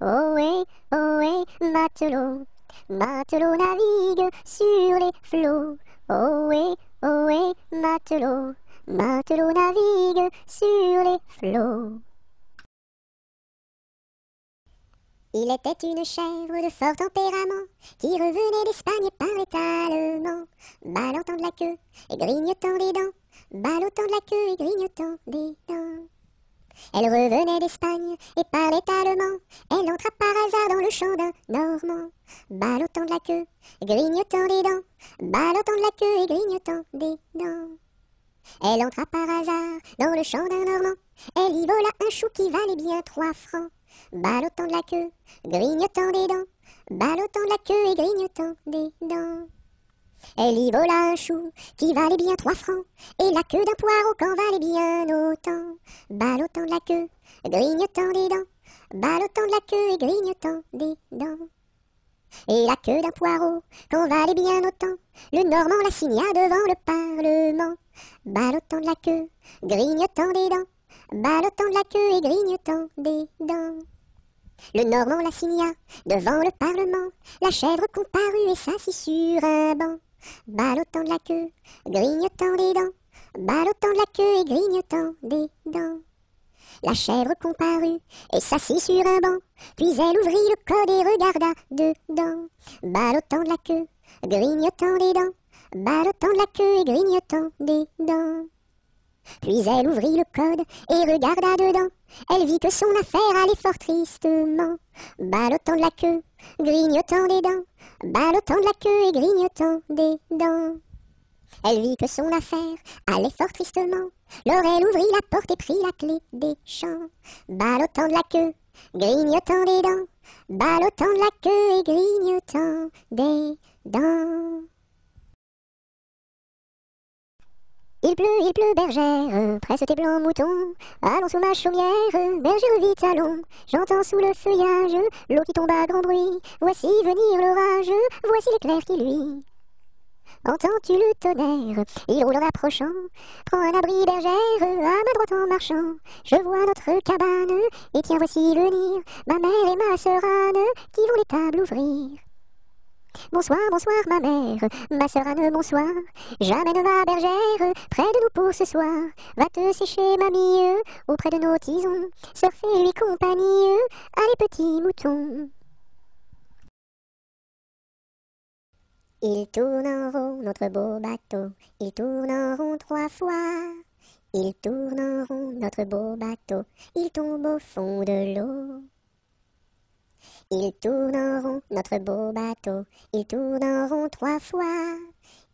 ohé, ohé, matelot, matelot navigue sur les flots. Ohé, ohé, matelot, matelot navigue sur les flots. Il était une chèvre de fort tempérament, qui revenait d'Espagne et parlait allemand, ballottant de la queue et grignotant des dents, ballottant de la queue et grignotant des dents. Elle revenait d'Espagne et parlait allemand, elle entra par hasard dans le champ d'un Normand, ballottant de la queue et grignotant des dents, ballottant de la queue et grignotant des dents. Elle entra par hasard dans le champ d'un Normand, elle y vola un chou qui valait bien 3 francs. Ballottant de la queue, grignotant des dents, ballottant de la queue et grignotant des dents. Elle y vola un chou qui valait bien 3 francs, et la queue d'un poireau qu'en valait bien autant. Ballottant de la queue, grignotant des dents, ballottant de la queue et grignotant des dents. Et la queue d'un poireau qu'en valait bien autant, le Normand la signa devant le Parlement. Ballottant de la queue, grignotant des dents, ballottant de la queue et grignotant des dents. Le Normand la signa devant le Parlement, la chèvre comparut et s'assit sur un banc. Ballottant de la queue, grignotant des dents, ballottant de la queue et grignotant des dents. La chèvre comparut et s'assit sur un banc, puis elle ouvrit le code et regarda dedans. Ballottant de la queue, grignotant des dents, ballottant de la queue et grignotant des dents. Puis elle ouvrit le code et regarda dedans. Elle vit que son affaire allait fort tristement. Ballottant de la queue, grignotant des dents, ballottant de la queue et grignotant des dents. Elle vit que son affaire allait fort tristement. Alors elle ouvrit la porte et prit la clé des champs. Ballottant de la queue, grignotant des dents, ballottant de la queue et grignotant des dents. Il pleut, bergère, presse tes blancs moutons, allons sous ma chaumière, bergère vite allons, j'entends sous le feuillage, l'eau qui tombe à grand bruit, voici venir l'orage, voici l'éclair qui luit. Entends-tu le tonnerre, il roule en approchant, prends un abri bergère, à ma droite en marchant, je vois notre cabane, et tiens voici venir, ma mère et ma sœur Anne, qui vont les tables ouvrir. Bonsoir, bonsoir ma sœur Anne, bonsoir. J'amène ma bergère près de nous pour ce soir. Va te sécher, mamie, auprès de nos tisons. Sœur fais-lui compagnie, allez petits moutons. Il tourne en rond, notre beau bateau. Il tourne en rond 3 fois. Il tourne en rond, notre beau bateau. Il tombe au fond de l'eau. Il tourne en rond, notre beau bateau, il tourne en rond 3 fois.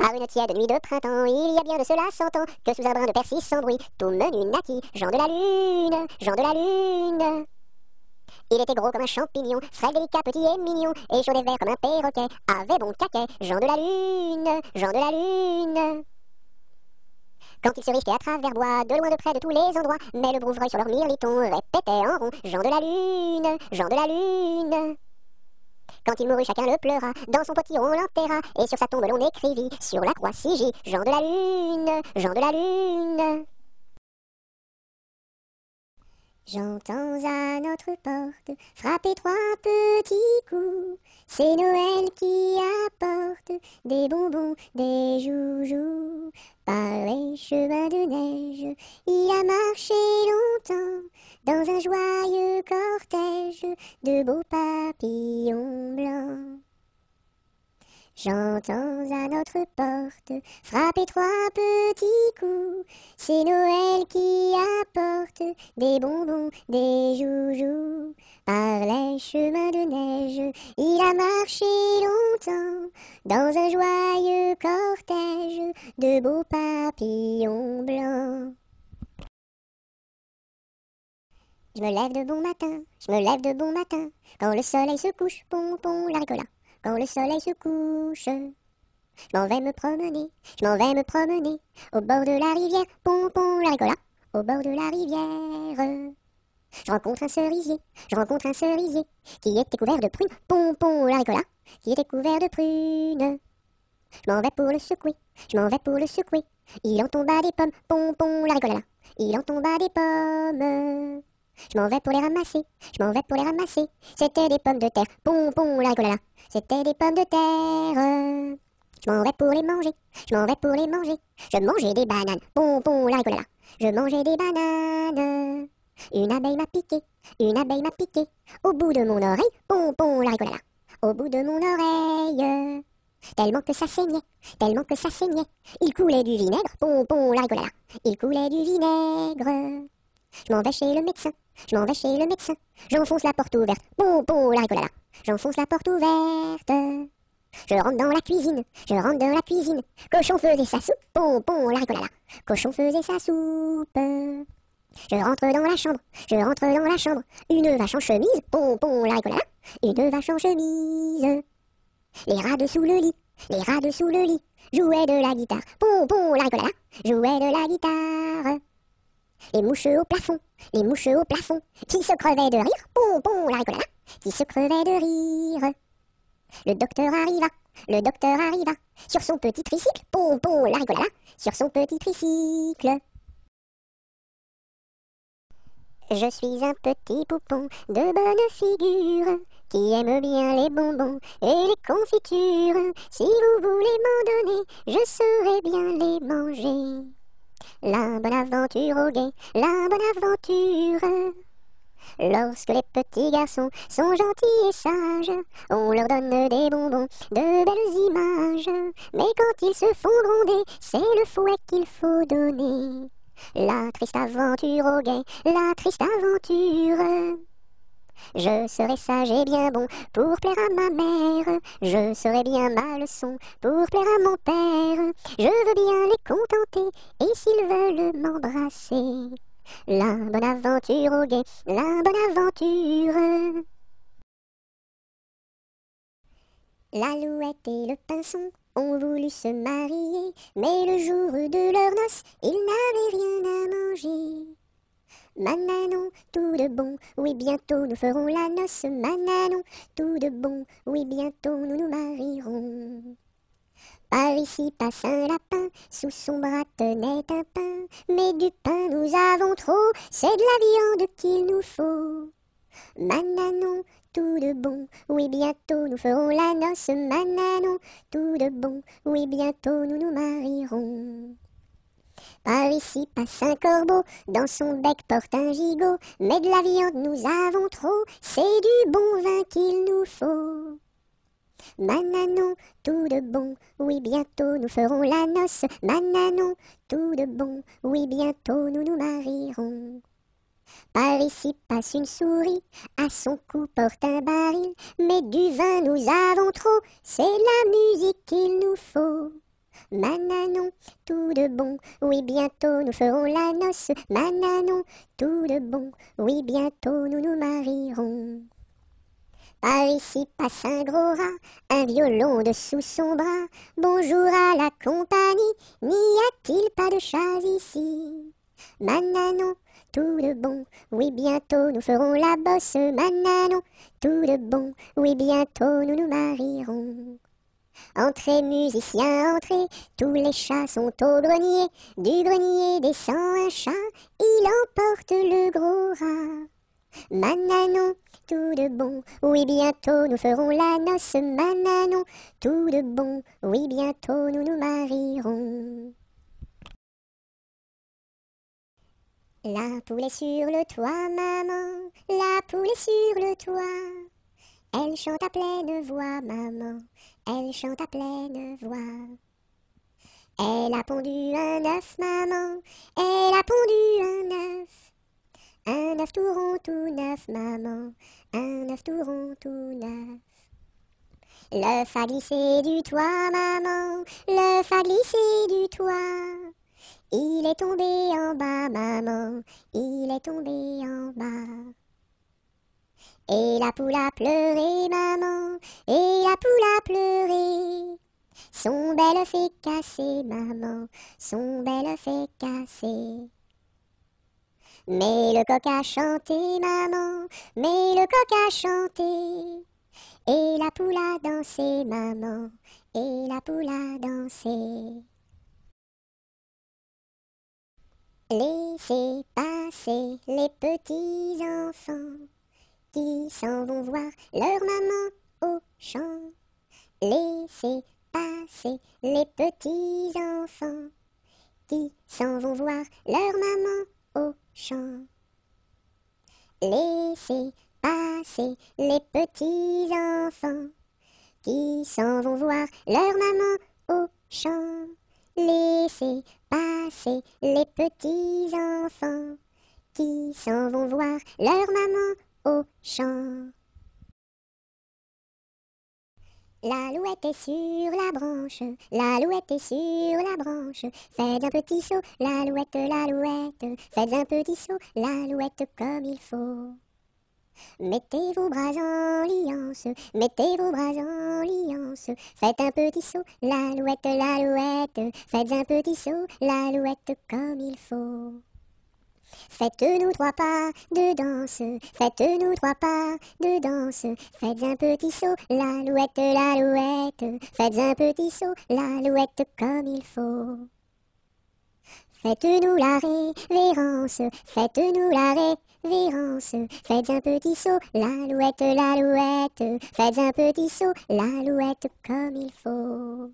Par une tiède nuit de printemps, il y a bien de cela 100 ans, que sous un brin de persil sans bruit, tout menu naquit, Jean de la Lune, Jean de la Lune. Il était gros comme un champignon, frais, délicat, petit et mignon, et chaud des verres comme un perroquet, avait bon caquet, Jean de la Lune, Jean de la Lune. Quand il se risquait à travers bois, de loin de près de tous les endroits, mais le brouvreuil sur leur mirliton répétait en rond, Jean de la Lune, Jean de la Lune. Quand il mourut, chacun le pleura, dans son potiron l'enterra, et sur sa tombe l'on écrivit, sur la croix sigit, Jean de la Lune, Jean de la Lune. J'entends à notre porte frapper 3 petits coups. C'est Noël qui apporte des bonbons, des joujoux. Par les chemins de neige, il a marché longtemps dans un joyeux cortège de beaux papillons blancs. J'entends à notre porte frapper 3 petits coups. C'est Noël qui apporte des bonbons, des joujoux. Par les chemins de neige, il a marché longtemps dans un joyeux cortège de beaux papillons blancs. Je me lève de bon matin, je me lève de bon matin, quand le soleil se couche, pompon la ricola. Quand le soleil se couche, je m'en vais me promener, je m'en vais me promener, au bord de la rivière, pompon la ricola, au bord de la rivière. Je rencontre un cerisier, qui était couvert de prunes, pompon la ricola, qui était couvert de prunes. Je m'en vais pour le secouer, je m'en vais pour le secouer, il en tomba des pommes, pompon la ricola, il en tomba des pommes. Je m'en vais pour les ramasser, je m'en vais pour les ramasser. C'était des pommes de terre, pompon la ricolala. C'était des pommes de terre. Je m'en vais pour les manger, je m'en vais pour les manger. Je mangeais des bananes, pompon la ricolala. Je mangeais des bananes. Une abeille m'a piqué, une abeille m'a piqué. Au bout de mon oreille, pompon la ricolala. Au bout de mon oreille. Tellement que ça saignait, tellement que ça saignait. Il coulait du vinaigre, pompon la ricolala. Il coulait du vinaigre. Je m'en vais chez le médecin, je m'en vais chez le médecin. J'enfonce la porte ouverte, pompon la ricolala. J'enfonce la porte ouverte. Je rentre dans la cuisine, je rentre dans la cuisine. Cochon faisait sa soupe, pompon la ricolala. Cochon faisait sa soupe. Je rentre dans la chambre, je rentre dans la chambre. Une vache en chemise, pompon la ricolala. Une vache en chemise. Les rats dessous le lit, les rats dessous le lit. Jouaient de la guitare, pompon la ricolala. Jouaient de la guitare. Les mouches au plafond, les mouches au plafond, qui se crevaient de rire, pompon la ricolala, qui se crevaient de rire. Le docteur arriva, sur son petit tricycle, pompon la ricolala, sur son petit tricycle. Je suis un petit poupon de bonne figure, qui aime bien les bonbons et les confitures. Si vous voulez m'en donner, je saurai bien les manger. La bonne aventure au guet, la bonne aventure. Lorsque les petits garçons sont gentils et sages, on leur donne des bonbons, de belles images. Mais quand ils se font gronder, c'est le fouet qu'il faut donner. La triste aventure au guet, la triste aventure. Je serai sage et bien bon pour plaire à ma mère. Je serai bien ma leçon pour plaire à mon père. Je veux bien les contenter et s'ils veulent m'embrasser. La bonne aventure au guet, la bonne aventure. L'Alouette et le Pinson ont voulu se marier, mais le jour de leur noces, ils n'avaient rien à manger. Mananon, tout de bon, oui bientôt nous ferons la noce. Mananon, tout de bon, oui bientôt nous nous marierons. Par ici passe un lapin, sous son bras tenait un pain. Mais du pain nous avons trop, c'est de la viande qu'il nous faut. Mananon, tout de bon, oui bientôt nous ferons la noce. Mananon, tout de bon, oui bientôt nous nous marierons. Par ici passe un corbeau, dans son bec porte un gigot. Mais de la viande nous avons trop, c'est du bon vin qu'il nous faut. Mananon, tout de bon, oui bientôt nous ferons la noce. Mananon, tout de bon, oui bientôt nous nous marierons. Par ici passe une souris, à son cou porte un baril. Mais du vin nous avons trop, c'est la musique qu'il nous faut. Mananon, tout de bon, oui bientôt nous ferons la noce. Mananon, tout de bon, oui bientôt nous nous marierons. Par ici passe un gros rat, un violon dessous son bras. Bonjour à la compagnie, n'y a-t-il pas de chats ici? Mananon, tout de bon, oui bientôt nous ferons la bosse. Mananon, tout de bon, oui bientôt nous nous marierons. Entrez musiciens, entrez, tous les chats sont au grenier. Du grenier descend un chat, il emporte le gros rat. Mananon, tout de bon, oui bientôt nous ferons la noce. Mananon, tout de bon, oui bientôt nous nous marierons. La poule est sur le toit, maman, la poule est sur le toit. Elle chante à pleine voix, maman, elle chante à pleine voix. Elle a pondu un œuf, maman, elle a pondu un œuf. Un œuf tout rond, tout neuf, maman, un œuf tout rond, tout neuf. L'œuf a glissé du toit, maman, l'œuf a glissé du toit. Il est tombé en bas, maman, il est tombé en bas. Et la poule a pleuré, maman, et la poule a pleuré. Son bel œuf est cassé, maman, son bel œuf est cassé. Mais le coq a chanté, maman, mais le coq a chanté. Et la poule a dansé, maman, et la poule a dansé. Laissez passer les petits enfants qui s'en vont voir leur maman au champ. Laissez passer les petits enfants qui s'en vont voir leur maman au champ. Laissez passer les petits enfants qui s'en vont voir leur maman au champ. Laissez passer les petits enfants qui s'en vont voir leur maman au champ. L'alouette est sur la branche, l'alouette est sur la branche. Faites un petit saut, l'alouette, l'alouette. Faites un petit saut, l'alouette comme il faut. Mettez vos bras en liance, mettez vos bras en liance. Faites un petit saut, l'alouette, l'alouette. Faites un petit saut, l'alouette comme il faut. Faites-nous 3 pas de danse, faites-nous 3 pas de danse. Faites un petit saut, l'alouette, l'alouette. Faites un petit saut, l'alouette comme il faut. Faites-nous la révérence, faites-nous la révérence. Faites un petit saut, l'alouette, l'alouette. Faites un petit saut, l'alouette comme il faut.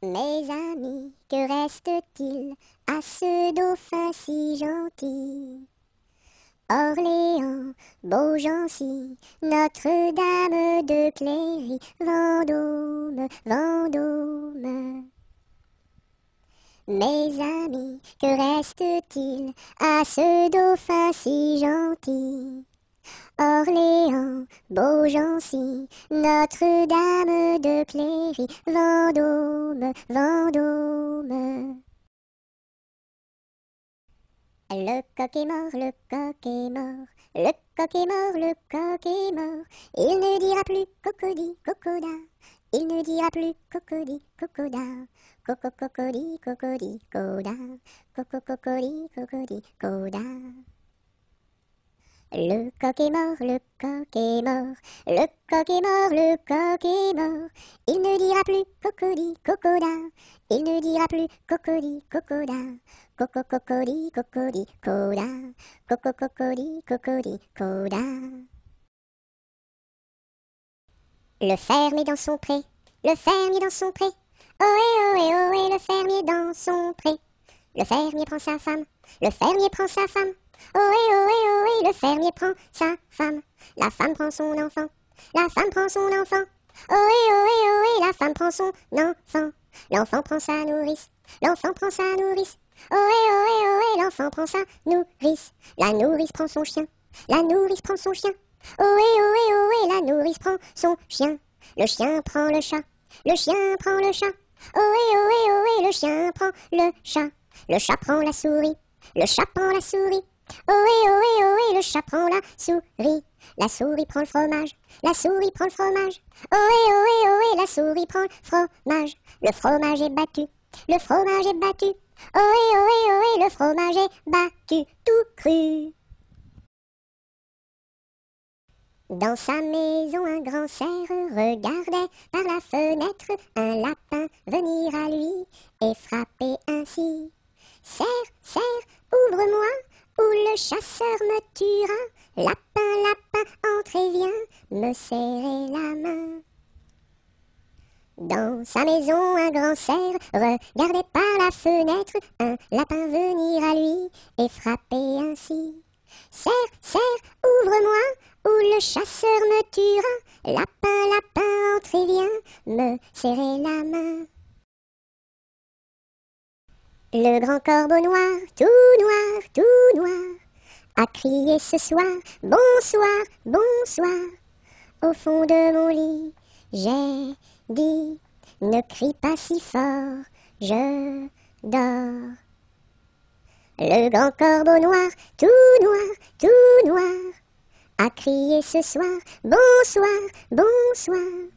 Mes amis, que reste-t-il à ce dauphin si gentil? Orléans, Beaugency, Notre-Dame de Cléry, Vendôme, Vendôme. Mes amis, que reste-t-il à ce dauphin si gentil? Orléans, Beaugency, Notre-Dame de Cléry, Vendôme, Vendôme. Le coq est mort, le coq est mort, le coq est mort, le coq est mort. Il ne dira plus cocody, cocoda, il ne dira plus cocody, cocoda. Coco, cocody, cocody, coda, coco, cocody, cocody, coda. Le coq est mort, le coq est mort, le coq est mort, le coq est mort. Il ne dira plus cocody, cocoda, il ne dira plus cocody, cocoda. Coco, cocody, cocody, coda, coco, cocody, cocody, coda. Le fermier dans son pré, le fermier dans son pré. Ohé, ohé, ohé, le fermier dans son pré. Le fermier prend sa femme, le fermier prend sa femme. Ohé, ohé, ohé, le fermier prend sa femme. La femme prend son enfant, la femme prend son enfant. Ohé, ohé, ohé, la femme prend son enfant. L'enfant prend sa nourrice, l'enfant prend sa nourrice. Ohé, ohé, ohé, l'enfant prend sa nourrice. La nourrice prend son chien, la nourrice prend son chien. Ohé, ohé, ohé, la nourrice prend son chien. Le chien prend le chat, Le chien prend le chat. Ohé, ohé, ohé, le chien prend le chat. Le chat prend la souris. Le chat prend la souris. Ohé, ohé, ohé, le chat prend la souris. La souris prend le fromage. La souris prend le fromage. Ohé, ohé, ohé, la souris prend le fromage. Le fromage est battu. Le fromage est battu. Ohé, ohé, ohé, le fromage est battu tout cru. Dans sa maison, un grand cerf regardait par la fenêtre un lapin venir à lui et frapper ainsi. Cerf, cerf, ouvre-moi, ou le chasseur me tuera. Lapin, lapin, entre et viens me serrer la main. Dans sa maison, un grand cerf regardait par la fenêtre un lapin venir à lui et frapper ainsi. Cerf, cerf, ouvre-moi, ou le chasseur me tuera. Lapin, lapin, entre et viens me serrer la main. Le grand corbeau noir, tout noir, a crié ce soir, bonsoir, bonsoir. Au fond de mon lit, j'ai dit, ne crie pas si fort, je dors. Le grand corbeau tout noir, a crié ce soir, bonsoir, bonsoir.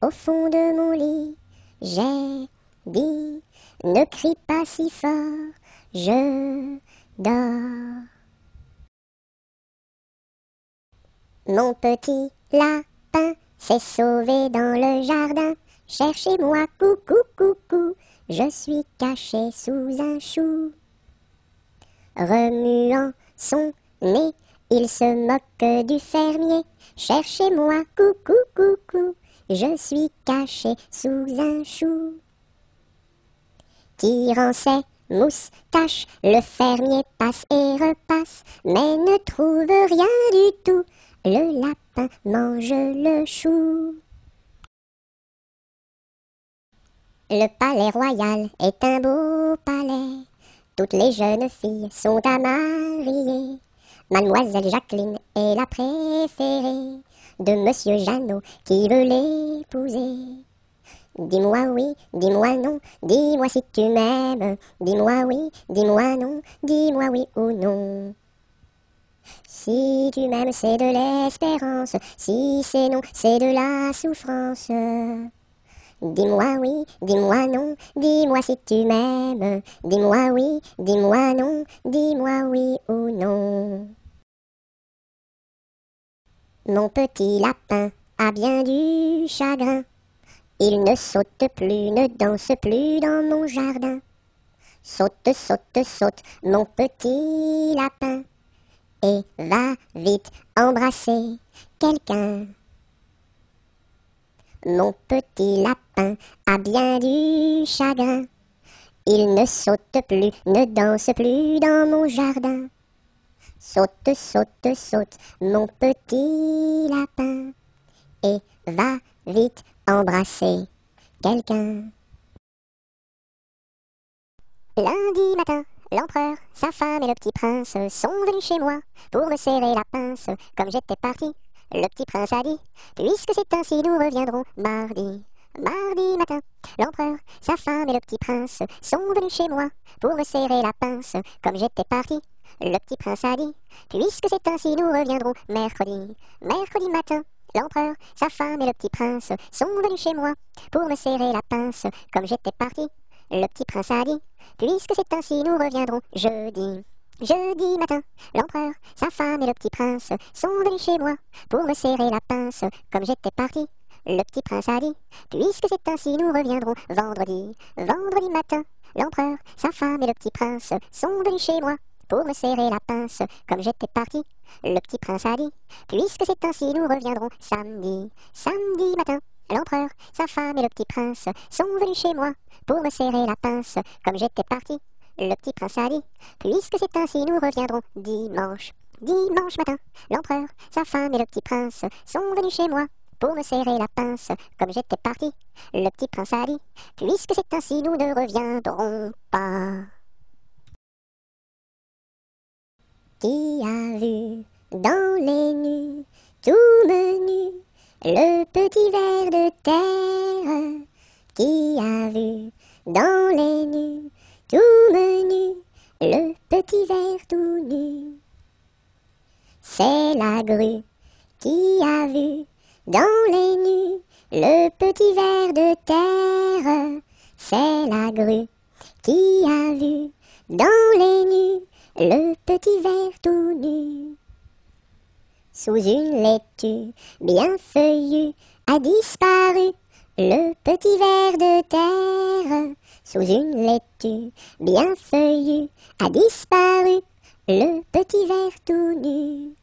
Au fond de mon lit, j'ai dit, ne crie pas si fort, je dors. Mon petit lapin s'est sauvé dans le jardin. Cherchez-moi, coucou, coucou, je suis caché sous un chou. Remuant son nez, il se moque du fermier. Cherchez-moi, coucou, coucou, je suis caché sous un chou. Tirant ses moustaches, le fermier passe et repasse, mais ne trouve rien du tout. Le lapin mange le chou. Le palais royal est un beau palais. Toutes les jeunes filles sont à marier. Mademoiselle Jacqueline est la préférée de Monsieur Jeannot qui veut l'épouser. Dis-moi oui, dis-moi non, dis-moi si tu m'aimes. Dis-moi oui, dis-moi non, dis-moi oui ou non. Si tu m'aimes, c'est de l'espérance. Si c'est non, c'est de la souffrance. Dis-moi oui, dis-moi non, dis-moi si tu m'aimes. Dis-moi oui, dis-moi non, dis-moi oui ou non. Mon petit lapin a bien du chagrin. Il ne saute plus, ne danse plus dans mon jardin. Saute, saute, saute, mon petit lapin, et va vite embrasser quelqu'un. Mon petit lapin a bien du chagrin. Il ne saute plus, ne danse plus dans mon jardin. Saute, saute, saute, mon petit lapin, et va vite embrasser quelqu'un. Lundi matin, l'empereur, sa femme et le petit prince sont venus chez moi pour me serrer la pince. Comme j'étais parti, le petit prince a dit, puisque c'est ainsi, nous reviendrons mardi. Mardi matin, l'empereur, sa femme et le petit prince sont venus chez moi pour me serrer la pince. Comme j'étais parti, le petit prince a dit, puisque c'est ainsi, nous reviendrons mercredi. Mercredi matin, l'empereur, sa femme et le petit prince sont venus chez moi pour me serrer la pince. Comme j'étais parti, le petit prince a dit, puisque c'est ainsi, nous reviendrons jeudi. Jeudi matin, l'empereur, sa femme et le petit prince sont venus chez moi pour me serrer la pince. Comme j'étais parti, le petit prince a dit, puisque c'est ainsi, nous reviendrons vendredi. Vendredi matin, l'empereur, sa femme et le petit prince sont venus chez moi pour me serrer la pince. Comme j'étais parti, le petit prince a dit, puisque c'est ainsi, nous reviendrons samedi. Samedi matin, l'empereur, sa femme et le petit prince sont venus chez moi pour me serrer la pince. Comme j'étais parti, le petit prince a dit, puisque c'est ainsi, nous reviendrons dimanche. Dimanche matin, l'empereur, sa femme et le petit prince sont venus chez moi pour me serrer la pince. Comme j'étais parti, le petit prince a dit, puisque c'est ainsi, nous ne reviendrons pas. Qui a vu dans les nues, tout menu, le petit ver de terre qui a vu dans les nues tout menu le petit ver tout nu. C'est la grue qui a vu dans les nues le petit ver de terre. C'est la grue qui a vu dans les nues le petit ver tout nu. Sous une laitue bien feuillue a disparu le petit ver de terre. Sous une laitue bien feuillue a disparu le petit ver tout nu.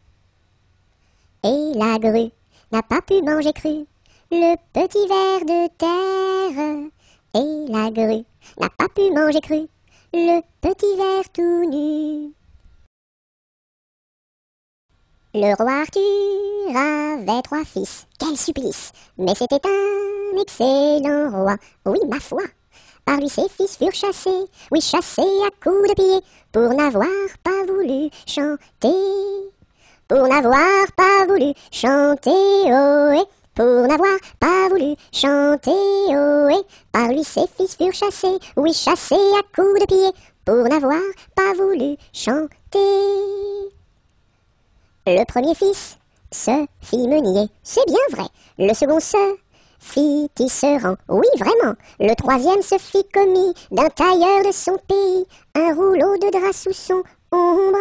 Et la grue n'a pas pu manger cru le petit ver de terre. Et la grue n'a pas pu manger cru le petit ver tout nu. Le roi Arthur avait 3 fils, quel supplice! Mais c'était un excellent roi, oui ma foi. Par lui ses fils furent chassés, oui chassés à coups de pied, pour n'avoir pas voulu chanter. Pour n'avoir pas voulu chanter, ohé, pour n'avoir pas voulu chanter, ohé. Par lui ses fils furent chassés, oui chassés à coups de pied, pour n'avoir pas voulu chanter. Le premier fils se fit meunier, c'est bien vrai. Le second se fit tisserand, oui vraiment. Le troisième se fit commis d'un tailleur de son pays, un rouleau de drap sous son bras.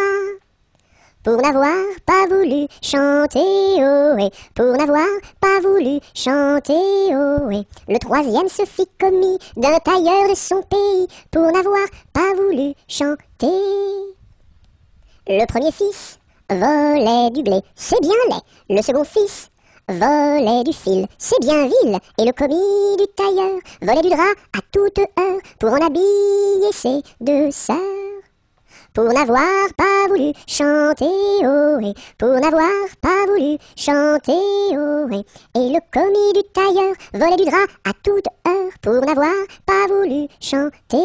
Pour n'avoir pas voulu chanter, ohé, pour n'avoir pas voulu chanter, ohé. Le troisième se fit commis d'un tailleur de son pays, pour n'avoir pas voulu chanter. Le premier fils volait du blé, c'est bien laid. Le second fils volait du fil, c'est bien vil. Et le commis du tailleur volait du drap à toute heure, pour en habiller ses 2 sœurs. Pour n'avoir pas voulu chanter, ohé, pour n'avoir pas voulu chanter, ohé. Et le commis du tailleur volait du drap à toute heure, pour n'avoir pas voulu chanter.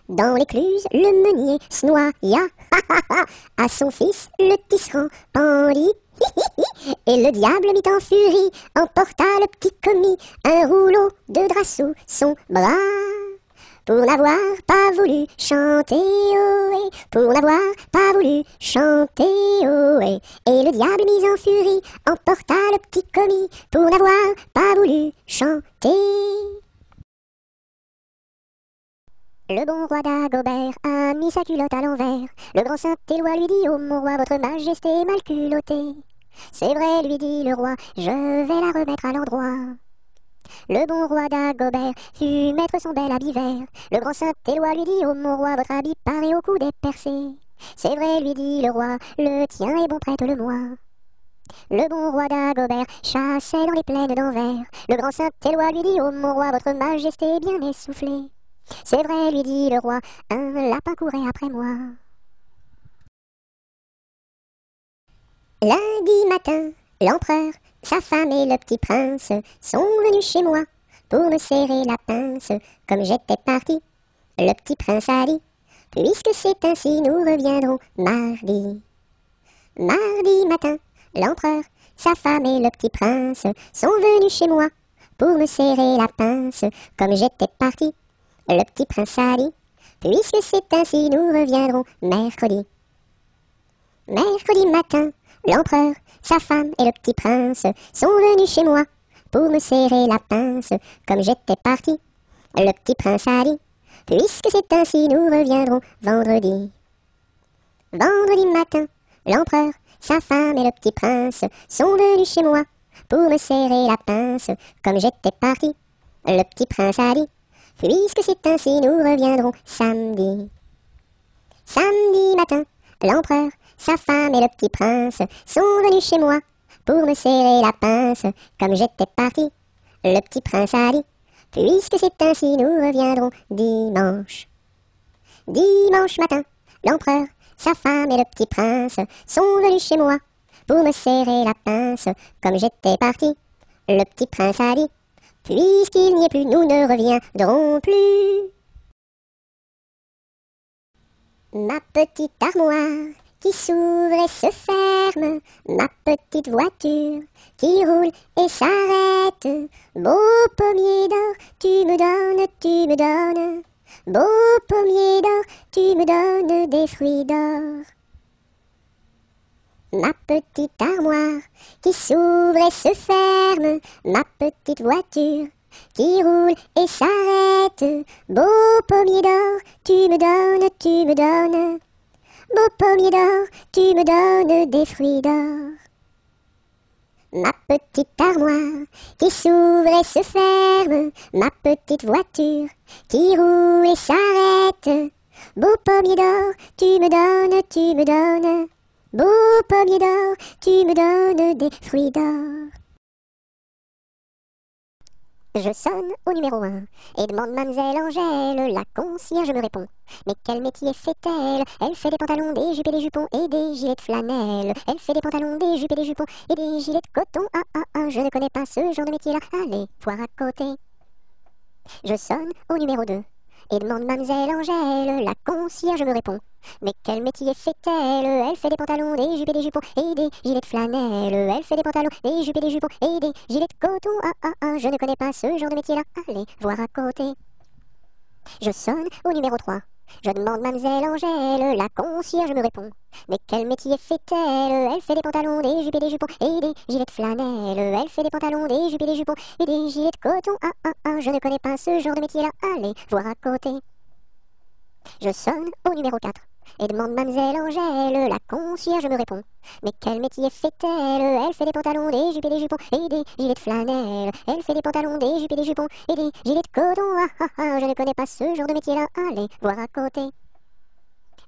Dans l'écluse, le meunier se noya, à son fils le tisserand pendit. Et le diable mit en furie, emporta le petit commis, un rouleau de drap sous son bras. Pour n'avoir pas voulu chanter, ohé, pour n'avoir pas voulu chanter, ohé. Et le diable mis en furie, emporta le petit commis, pour n'avoir pas voulu chanter. Le bon roi d'Agobert a mis sa culotte à l'envers. Le grand Saint-Éloi lui dit: « Oh mon roi, votre majesté est mal culottée. » « C'est vrai, lui dit le roi, je vais la remettre à l'endroit. » Le bon roi d'Agobert fut mettre son bel habit vert. Le grand Saint-Éloi lui dit: « Oh mon roi, votre habit paraît au cou dépercé. » « C'est vrai, lui dit le roi, le tien est bon, prête-le-moi. » Le bon roi d'Agobert chassait dans les plaines d'Anvers. Le grand Saint-Éloi lui dit: « Oh mon roi, votre majesté est bien essoufflée. » « C'est vrai, lui dit le roi, un lapin courait après moi. » Lundi matin, l'empereur, sa femme et le petit prince sont venus chez moi pour me serrer la pince. Comme j'étais parti, le petit prince a dit: « Puisque c'est ainsi, nous reviendrons mardi. » Mardi matin, l'empereur, sa femme et le petit prince sont venus chez moi pour me serrer la pince. Comme j'étais parti, le petit prince a dit: « Puisque c'est ainsi, nous reviendrons mercredi. » Mercredi matin, l'empereur, sa femme et le petit prince sont venus chez moi pour me serrer la pince. Comme j'étais parti, le petit prince a dit: « Puisque c'est ainsi, nous reviendrons vendredi. » Vendredi matin, l'empereur, sa femme et le petit prince sont venus chez moi pour me serrer la pince. Comme j'étais parti, le petit prince a dit: « Puisque c'est ainsi, nous reviendrons samedi. » Samedi matin, l'empereur, sa femme et le petit prince sont venus chez moi pour me serrer la pince. Comme j'étais parti, le petit prince a dit: « Puisque c'est ainsi, nous reviendrons dimanche. » Dimanche matin, l'empereur, sa femme et le petit prince sont venus chez moi pour me serrer la pince. Comme j'étais parti, le petit prince a dit: « Puisqu'il n'y est plus, nous ne reviendrons plus. » Ma petite armoire qui s'ouvre et se ferme, ma petite voiture qui roule et s'arrête. Beau pommier d'or, tu me donnes, beau pommier d'or, tu me donnes des fruits d'or. Ma petite armoire qui s'ouvre et se ferme, ma petite voiture qui roule et s'arrête. Beau pommier d'or, tu me donnes, beau pommier d'or, tu me donnes des fruits d'or. Ma petite armoire qui s'ouvre et se ferme, ma petite voiture qui roule et s'arrête. Beau pommier d'or, tu me donnes, beau pommier d'or, tu me donnes des fruits d'or. Je sonne au numéro 1 et demande mademoiselle Angèle, la concierge me répond. Mais quel métier fait-elle? Elle fait des pantalons, des jupes et des jupons et des gilets de flanelle. Elle fait des pantalons, des jupes et des jupons et des gilets de coton. Je ne connais pas ce genre de métier-là. Allez, voir à côté. Je sonne au numéro 2 et demande mademoiselle Angèle, la concierge me répond. Mais quel métier fait-elle? Elle fait des pantalons, des jupes et des jupons et des gilets de flanelle. Elle fait des pantalons, des jupes et des jupons et des gilets de coton. Je ne connais pas ce genre de métier-là. Allez, voir à côté. Je sonne au numéro 3. Je demande mademoiselle Angèle, la concierge me répond. Mais quel métier fait-elle? Elle fait des pantalons, des jupes et des jupons et des gilets de flanelle. Elle fait des pantalons, des jupes et des jupons et des gilets de coton. Je ne connais pas ce genre de métier-là. Allez, voir à côté. Je sonne au numéro 4 et demande mademoiselle Angèle, la concierge me répond. Mais quel métier fait-elle? Elle fait des pantalons, des jupes et des jupons et des gilets de flanelle. Elle fait des pantalons, des jupes et des jupons et des gilets de coton. Je ne connais pas ce genre de métier-là. Allez, voir à côté.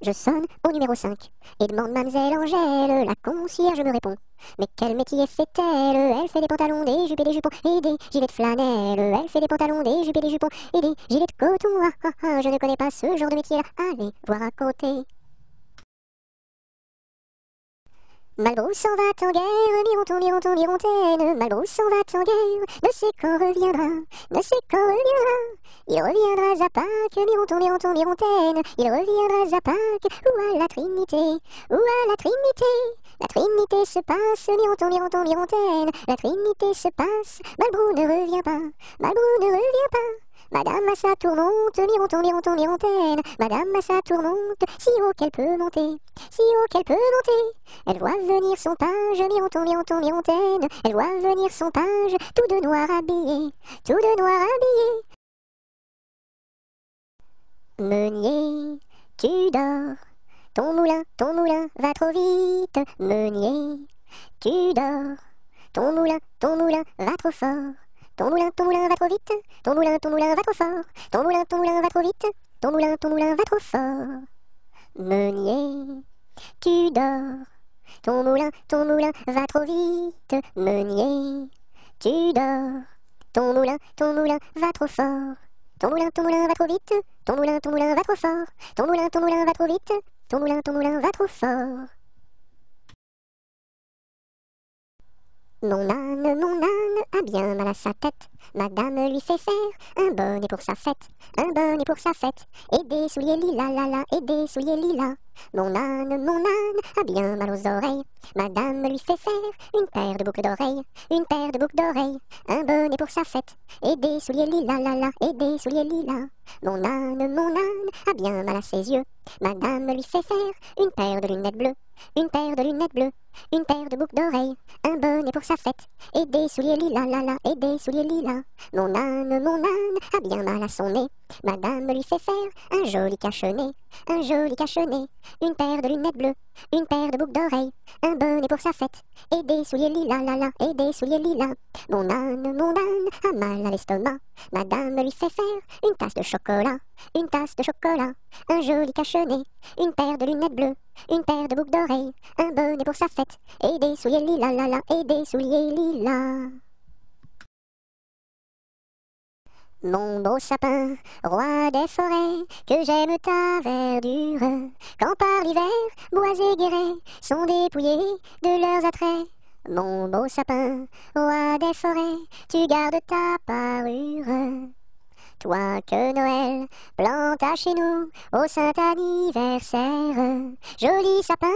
Je sonne au numéro 5 et demande mademoiselle Angèle, la concierge me répond. Mais quel métier fait-elle? Elle fait des pantalons, des jupes et des jupons et des gilets de flanelle. Elle fait des pantalons, des jupes et des jupons et des gilets de coton. Je ne connais pas ce genre de métier-là. Allez, voir à côté. Malbrousse s'en va en guerre, mirontaine. Malbrousse s'en va en guerre, ne sais quand reviendra, ne sais quand reviendra. Il reviendra à Pâques, mirontaine. Il reviendra à Pâques, ou à la Trinité, ou à la Trinité. La Trinité se passe, mirontaine. La Trinité se passe, Malbrou ne revient pas, Malbrou ne revient pas. Madame à sa tourmente, mirontaine. Madame à sa tourmente, si haut qu'elle peut monter, si haut qu'elle peut monter. Elle voit venir son page, mirontaine. Elle voit venir son page, tout de noir habillé, tout de noir habillé. Meunier, tu dors, ton moulin va trop vite. Meunier, tu dors, ton moulin va trop fort. Ton moulin va trop vite, ton moulin va trop fort. Ton moulin va trop vite, ton moulin va trop fort. Meunier, tu dors, ton moulin va trop vite. Meunier, tu dors, ton moulin va trop fort. Ton moulin va trop vite, ton moulin va trop fort. Ton moulin va trop vite, ton moulin va trop fort. Mon âne a bien mal à sa tête. Madame lui fait faire un bonnet pour sa fête, un bonnet pour sa fête, et des souliers lilas, et des souliers lilas. Mon âne a bien mal aux oreilles. Madame lui fait faire une paire de boucles d'oreilles, une paire de boucles d'oreilles, un bonnet pour sa fête, et des souliers lilas, et des souliers lilas. Mon âne a bien mal à ses yeux. Madame lui fait faire une paire de lunettes bleues, une paire de lunettes bleues, une paire de boucles d'oreilles, un bonnet pour sa fête, et des souliers lilas, et des souliers lilas. Mon âne a bien mal à son nez. Madame lui fait faire un joli cache-nez, un joli cache-nez, une paire de lunettes bleues, une paire de boucles d'oreilles, un bonnet pour sa fête, et des souliers lilas, et des souliers lilas. Mon âne a mal à l'estomac. Madame lui fait faire une tasse de chocolat, une tasse de chocolat, un joli cache-nez, une paire de lunettes bleues, une paire de boucles d'oreilles, un bonnet pour sa fête, et des souliers lilas, et des souliers lilas. Mon beau sapin, roi des forêts, que j'aime ta verdure, quand par l'hiver, bois et guérets sont dépouillés de leurs attraits. Mon beau sapin, roi des forêts, tu gardes ta parure. Toi que Noël planta chez nous au saint anniversaire. Jolis sapins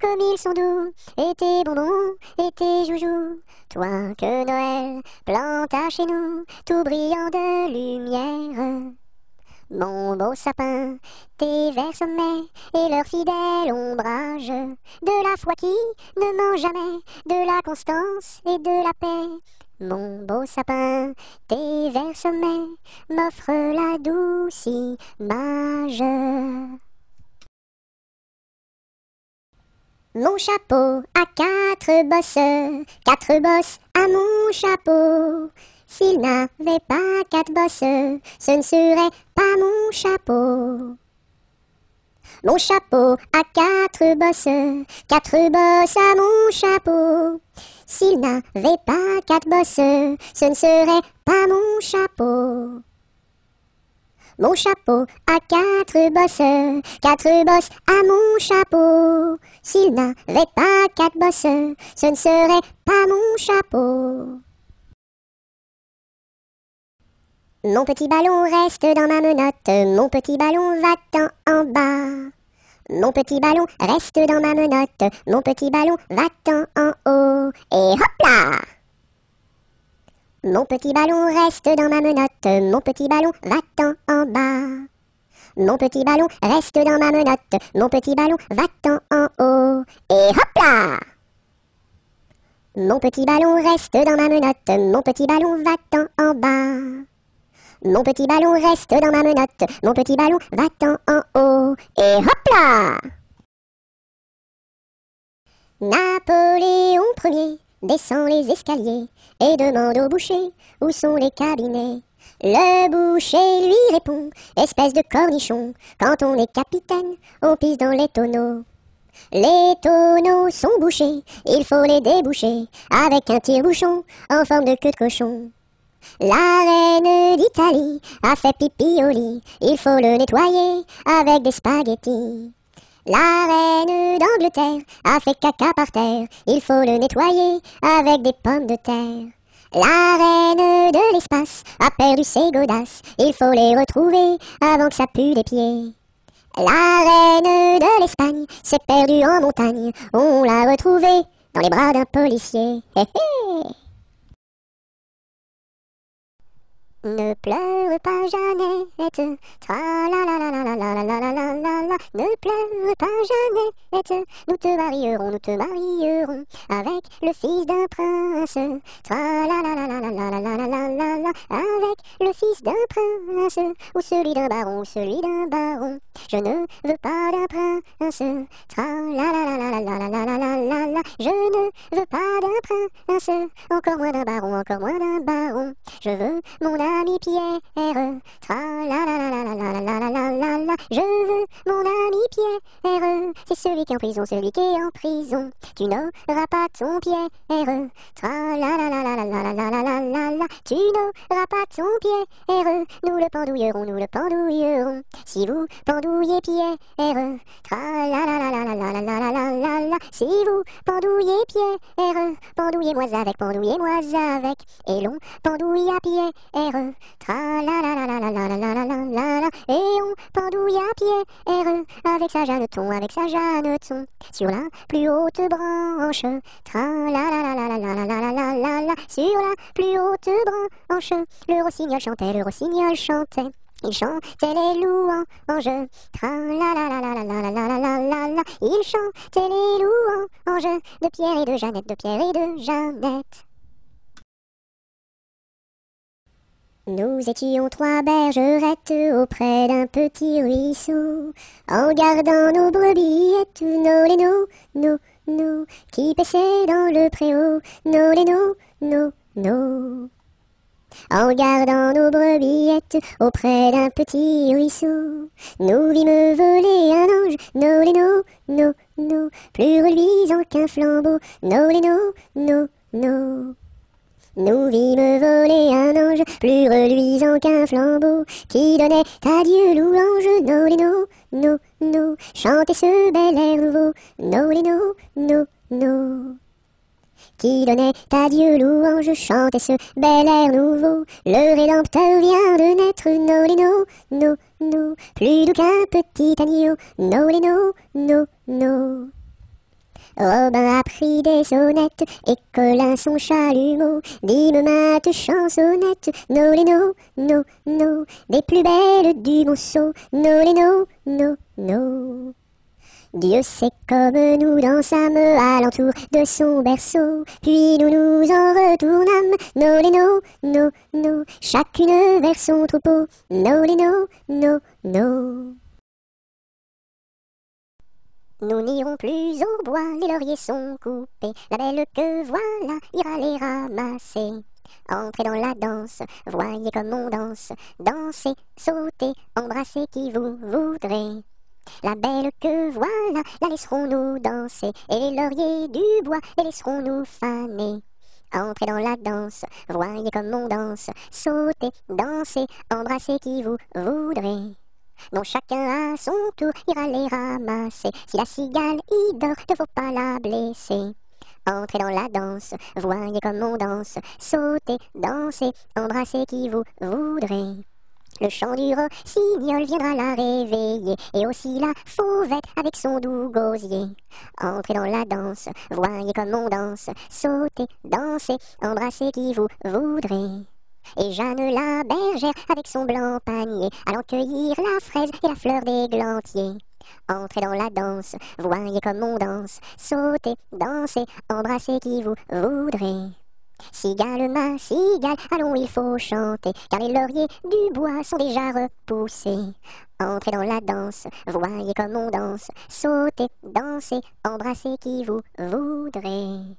comme ils sont doux, et tes bonbons et tes joujoux. Toi que Noël planta chez nous, tout brillant de lumière. Mon beau sapin, tes verts sommets et leur fidèle ombrage, de la foi qui ne ment jamais, de la constance et de la paix. Mon beau sapin, tes verts sommets m'offrent la douce image. Mon chapeau a quatre bosses à mon chapeau. S'il n'avait pas quatre bosses, ce ne serait pas mon chapeau. Mon chapeau a quatre bosses à mon chapeau. S'il n'avait pas quatre bosses, ce ne serait pas mon chapeau. Mon chapeau a quatre bosses à mon chapeau. S'il n'avait pas quatre bosses, ce ne serait pas mon chapeau. Mon petit ballon reste dans ma menotte, mon petit ballon va-t'en en bas. Mon petit ballon reste dans ma menotte, mon petit ballon va-t'en en haut. Et hop là! Mon petit ballon reste dans ma menotte, mon petit ballon va-t'en en bas. Mon petit ballon reste dans ma menotte, mon petit ballon va-t'en en haut. Et hop là! Mon petit ballon reste dans ma menotte, mon petit ballon va-t'en en bas. Mon petit ballon reste dans ma menotte, mon petit ballon va-t'en en haut. Et hop là! Napoléon Ier descend les escaliers et demande au boucher où sont les cabinets. Le boucher lui répond, espèce de cornichon, quand on est capitaine, on pisse dans les tonneaux. Les tonneaux sont bouchés, il faut les déboucher avec un tire-bouchon en forme de queue de cochon. La reine d'Italie a fait pipi au lit, il faut le nettoyer avec des spaghettis. La reine d'Angleterre a fait caca par terre, il faut le nettoyer avec des pommes de terre. La reine de l'espace a perdu ses godasses, il faut les retrouver avant que ça pue des pieds. La reine de l'Espagne s'est perdue en montagne, on l'a retrouvée dans les bras d'un policier. Hé hé! Ne pleure pas Jeannette, tra-la-la-la-la-la-la-la-la-la-la. Ne pleure pas Jeannette, nous te marierons avec le fils d'un prince. Tra-la-la-la-la-la-la-la-la-la-la, avec le fils d'un prince, ou celui d'un baron, Je ne veux pas d'un prince, tra-la-la-la-la-la-la-la-la-la-la. Je ne veux pas d'un prince, encore moins d'un baron, Je veux mon ami Pierre, tra-la-la-la-la-la-la-la-la-la-la. Je veux mon ami Pierre, c'est celui qui est en prison, Tu n'auras pas ton Pierre, tra-la-la-la-la-la-la-la-la-la-la. Tu n'auras pas ton Pierre, nous le pendouillerons. Si vous pendouillez Pierre, tra-la-la-la-la-la-la-la-la-la-la. Si vous pendouillez Pierre, pendouillez-moi avec, et l'on pendouille à Pierre, tra-la-la-la-la-la-la-la-la-la-la. Et on pendouille à Pierre, avec sa Jeanneton, sur la plus haute branche, tra-la-la-la-la-la-la-la-la-la-la. Sur la plus haute branche, le rossignol chantait. Il chantait les louanges, tra-la-la-la-la-la-la-la-la-la. Il chantait les louanges de Pierre et de Jeannette. Nous étions trois bergerettes auprès d'un petit ruisseau, en gardant nos brebillettes, nos lénos, nos, qui paissaient dans le préau, nos lénos, nos. En gardant nos brebillettes auprès d'un petit ruisseau, nous vîmes voler un ange, nos lénos, nos, plus reluisant qu'un flambeau, nos lénos, nos. Nous vîmes voler un ange, plus reluisant qu'un flambeau, qui donnait à Dieu louange, nos lénos, nos, chantez ce bel air nouveau, nos lénos, nos. qui donnait à Dieu louange, chantait ce bel air nouveau. Le Rédempteur vient de naître, nolino, no, no, plus doux qu'un petit agneau, nolino, no, no. Robin a pris des sonnettes et Colin son chalumeau. Dime mainte chansonnette, nolino, no, no, des plus belles du monceau, nolino, no, no. Dieu sait comme nous dansâmes alentour de son berceau, puis nous nous en retournâmes, nolino, no, no, chacune vers son troupeau, nolino, no, no. Nous n'irons plus au bois, les lauriers sont coupés, la belle que voilà ira les ramasser. Entrez dans la danse, voyez comme on danse, dansez, sautez, embrassez qui vous voudrez. La belle que voilà, la laisserons-nous danser, et les lauriers du bois, les laisserons-nous faner. Entrez dans la danse, voyez comme on danse, sautez, dansez, embrassez qui vous voudrez. Non, chacun à son tour ira les ramasser. Si la cigale y dort, ne faut pas la blesser. Entrez dans la danse, voyez comme on danse, sautez, dansez, embrassez qui vous voudrez. Le chant du rossignol viendra la réveiller, et aussi la fauvette avec son doux gosier. Entrez dans la danse, voyez comme on danse, sautez, dansez, embrassez qui vous voudrez. Et Jeanne la bergère avec son blanc panier, allant cueillir la fraise et la fleur d'églantier. Entrez dans la danse, voyez comme on danse, sautez, dansez, embrassez qui vous voudrez. Cigale, ma cigale, allons il faut chanter, car les lauriers du bois sont déjà repoussés. Entrez dans la danse, voyez comme on danse, sautez, dansez, embrassez qui vous voudrez.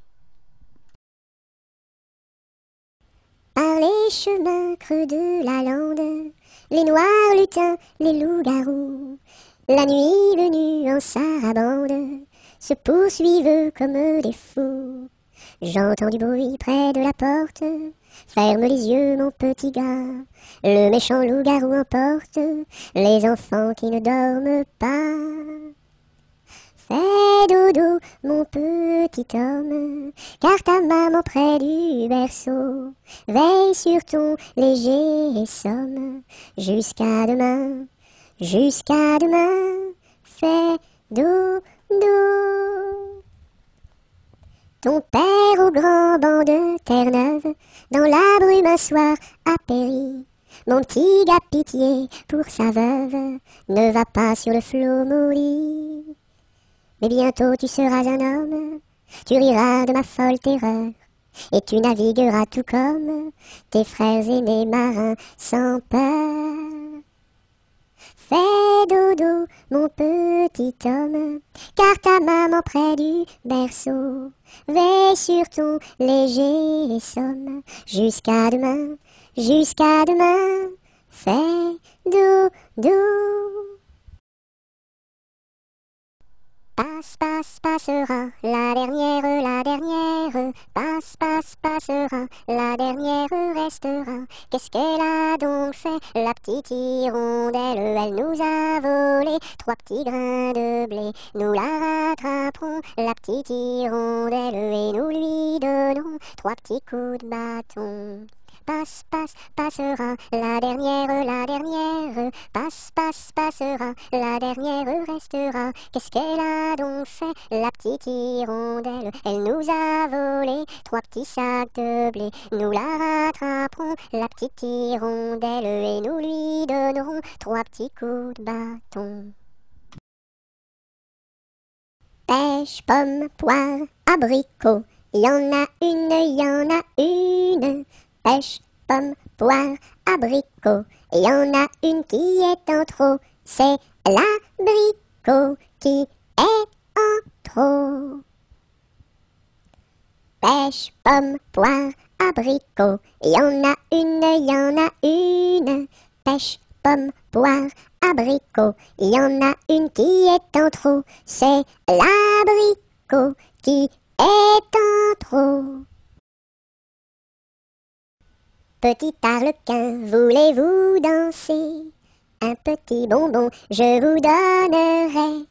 Par les chemins creux de la lande, les noirs lutins, les loups-garous, la nuit venue en sarabande, se poursuivent comme des fous. J'entends du bruit près de la porte, ferme les yeux mon petit gars, le méchant loup-garou emporte les enfants qui ne dorment pas. Fais dodo, mon petit homme, car ta maman près du berceau veille sur ton léger somme. Jusqu'à demain, fais dodo. Ton père au grand banc de Terre-Neuve, dans la brume un soir a péri. Mon petit gars, pitié pour sa veuve, ne va pas sur le flot maudit. Mais bientôt tu seras un homme, tu riras de ma folle terreur, et tu navigueras tout comme tes frères aînés marins sans peur. Fais dodo, mon petit homme, car ta maman près du berceau veille sur ton léger somme. Jusqu'à demain, fais dodo. Passe, passera, la dernière, passe, passera, la dernière restera. Qu'est-ce qu'elle a donc fait, la petite hirondelle? Elle nous a volé 3 petits grains de blé. Nous la rattraperons, la petite hirondelle, et nous lui donnerons 3 petits coups de bâton. Passe, passera, la dernière, passe, passera, la dernière restera. Qu'est-ce qu'elle a donc fait, la petite hirondelle? Elle nous a volé 3 petits sacs de blé. Nous la rattraperons, la petite hirondelle, et nous lui donnerons 3 petits coups de bâton. Pêche, pomme, poire, abricot, y en a une. Pêche, pomme, poire, abricot, y en a une qui est en trop, c'est l'abricot qui est en trop. Pêche, pomme, poire, abricot, y en a une. Pêche, pomme, poire, abricot, y en a une qui est en trop, c'est l'abricot qui est en trop. Petit arlequin, voulez-vous danser? Un petit bonbon je vous donnerai.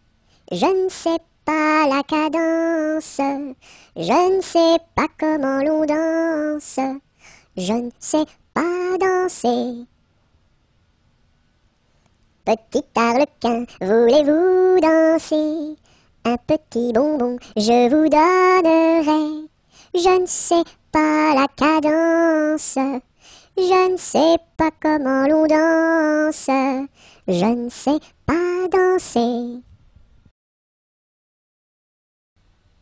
Je ne sais pas la cadence, je ne sais pas comment l'on danse, je ne sais pas danser. Petit arlequin, voulez-vous danser? Un petit bonbon, je vous donnerai. Je ne sais pas la cadence, je ne sais pas comment l'on danse, je ne sais pas danser.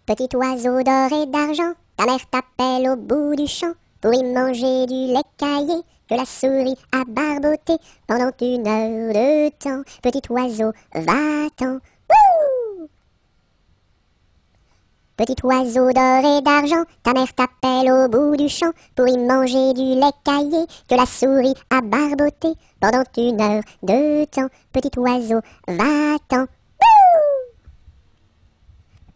Petit oiseau d'or et d'argent, ta mère t'appelle au bout du champ pour y manger du lait caillé que la souris a barboté pendant 1 heure de temps. Petit oiseau, va-t'en. Wouh! Petit oiseau d'or et d'argent, ta mère t'appelle au bout du champ pour y manger du lait caillé que la souris a barboté pendant 1 heure de temps. Petit oiseau, va-t'en.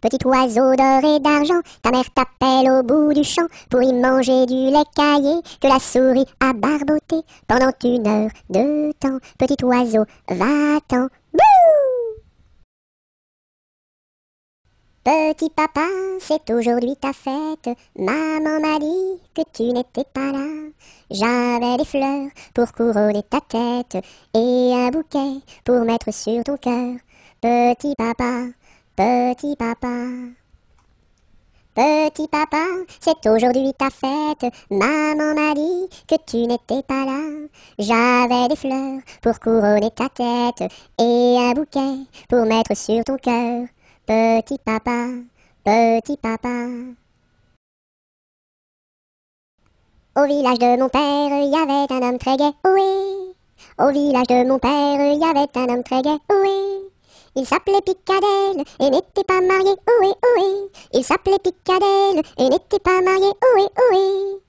Petit oiseau d'or et d'argent, ta mère t'appelle au bout du champ pour y manger du lait caillé que la souris a barboté pendant 1 heure de temps. Petit oiseau, va-t'en. Bouh! Petit papa, c'est aujourd'hui ta fête. Maman m'a dit que tu n'étais pas là. J'avais des fleurs pour couronner ta tête et un bouquet pour mettre sur ton cœur. Petit papa. Petit papa, petit papa, c'est aujourd'hui ta fête. Maman m'a dit que tu n'étais pas là. J'avais des fleurs pour couronner ta tête et un bouquet pour mettre sur ton cœur. Petit papa, petit papa. Au village de mon père, il y avait un homme très gai, oui. Au village de mon père, il y avait un homme très gai, oui. Il s'appelait Picadelle et n'était pas marié, ohé, ohé. Il s'appelait Picadelle et n'était pas marié, ohé, ohé.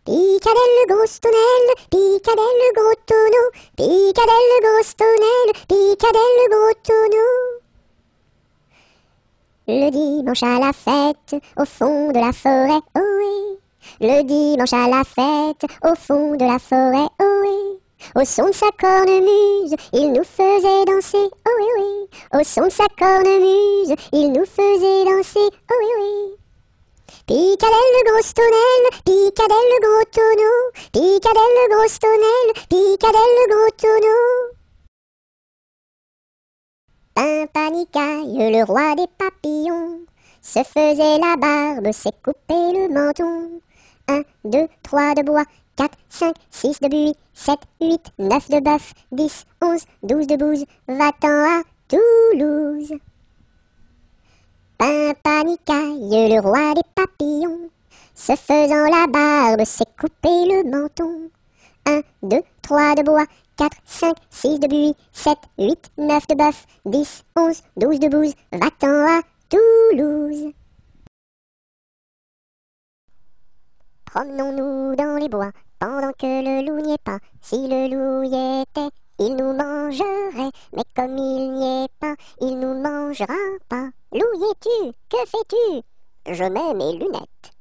Picadelle le gros tonnelle, Picadelle le gros tonneau, Picadelle le gros tonnelle, Picadelle le gros tonneau. Le dimanche à la fête, au fond de la forêt, ohé. Le dimanche à la fête, au fond de la forêt, ohé. Au son de sa cornemuse, il nous faisait danser, oh oui oui. Au son de sa cornemuse, il nous faisait danser, oh oui oui. Picadelle le gros tonnelle, Picadelle le gros tonneau, Picadelle le gros tonnelle, Picadelle le gros tonneau. Pimpanicaille, le roi des papillons, se faisait la barbe, s'est coupé le menton. 1, 2, 3 de bois, 4, 5, 6 de buis, 7, 8, 9 de bœuf, 10, 11, 12 de bouse, va-t'en à Toulouse. Pimpanicaille, le roi des papillons, se faisant la barbe, s'est coupé le menton. 1, 2, 3 de bois, 4, 5, 6 de buis, 7, 8, 9 de bœuf, 10, 11, 12 de bouse, va-t'en à Toulouse. Promenons-nous dans les bois, pendant que le loup n'y est pas. Si le loup y était, il nous mangerait. Mais comme il n'y est pas, il nous mangera pas. Loup y es-tu? Que fais-tu? Je mets mes lunettes.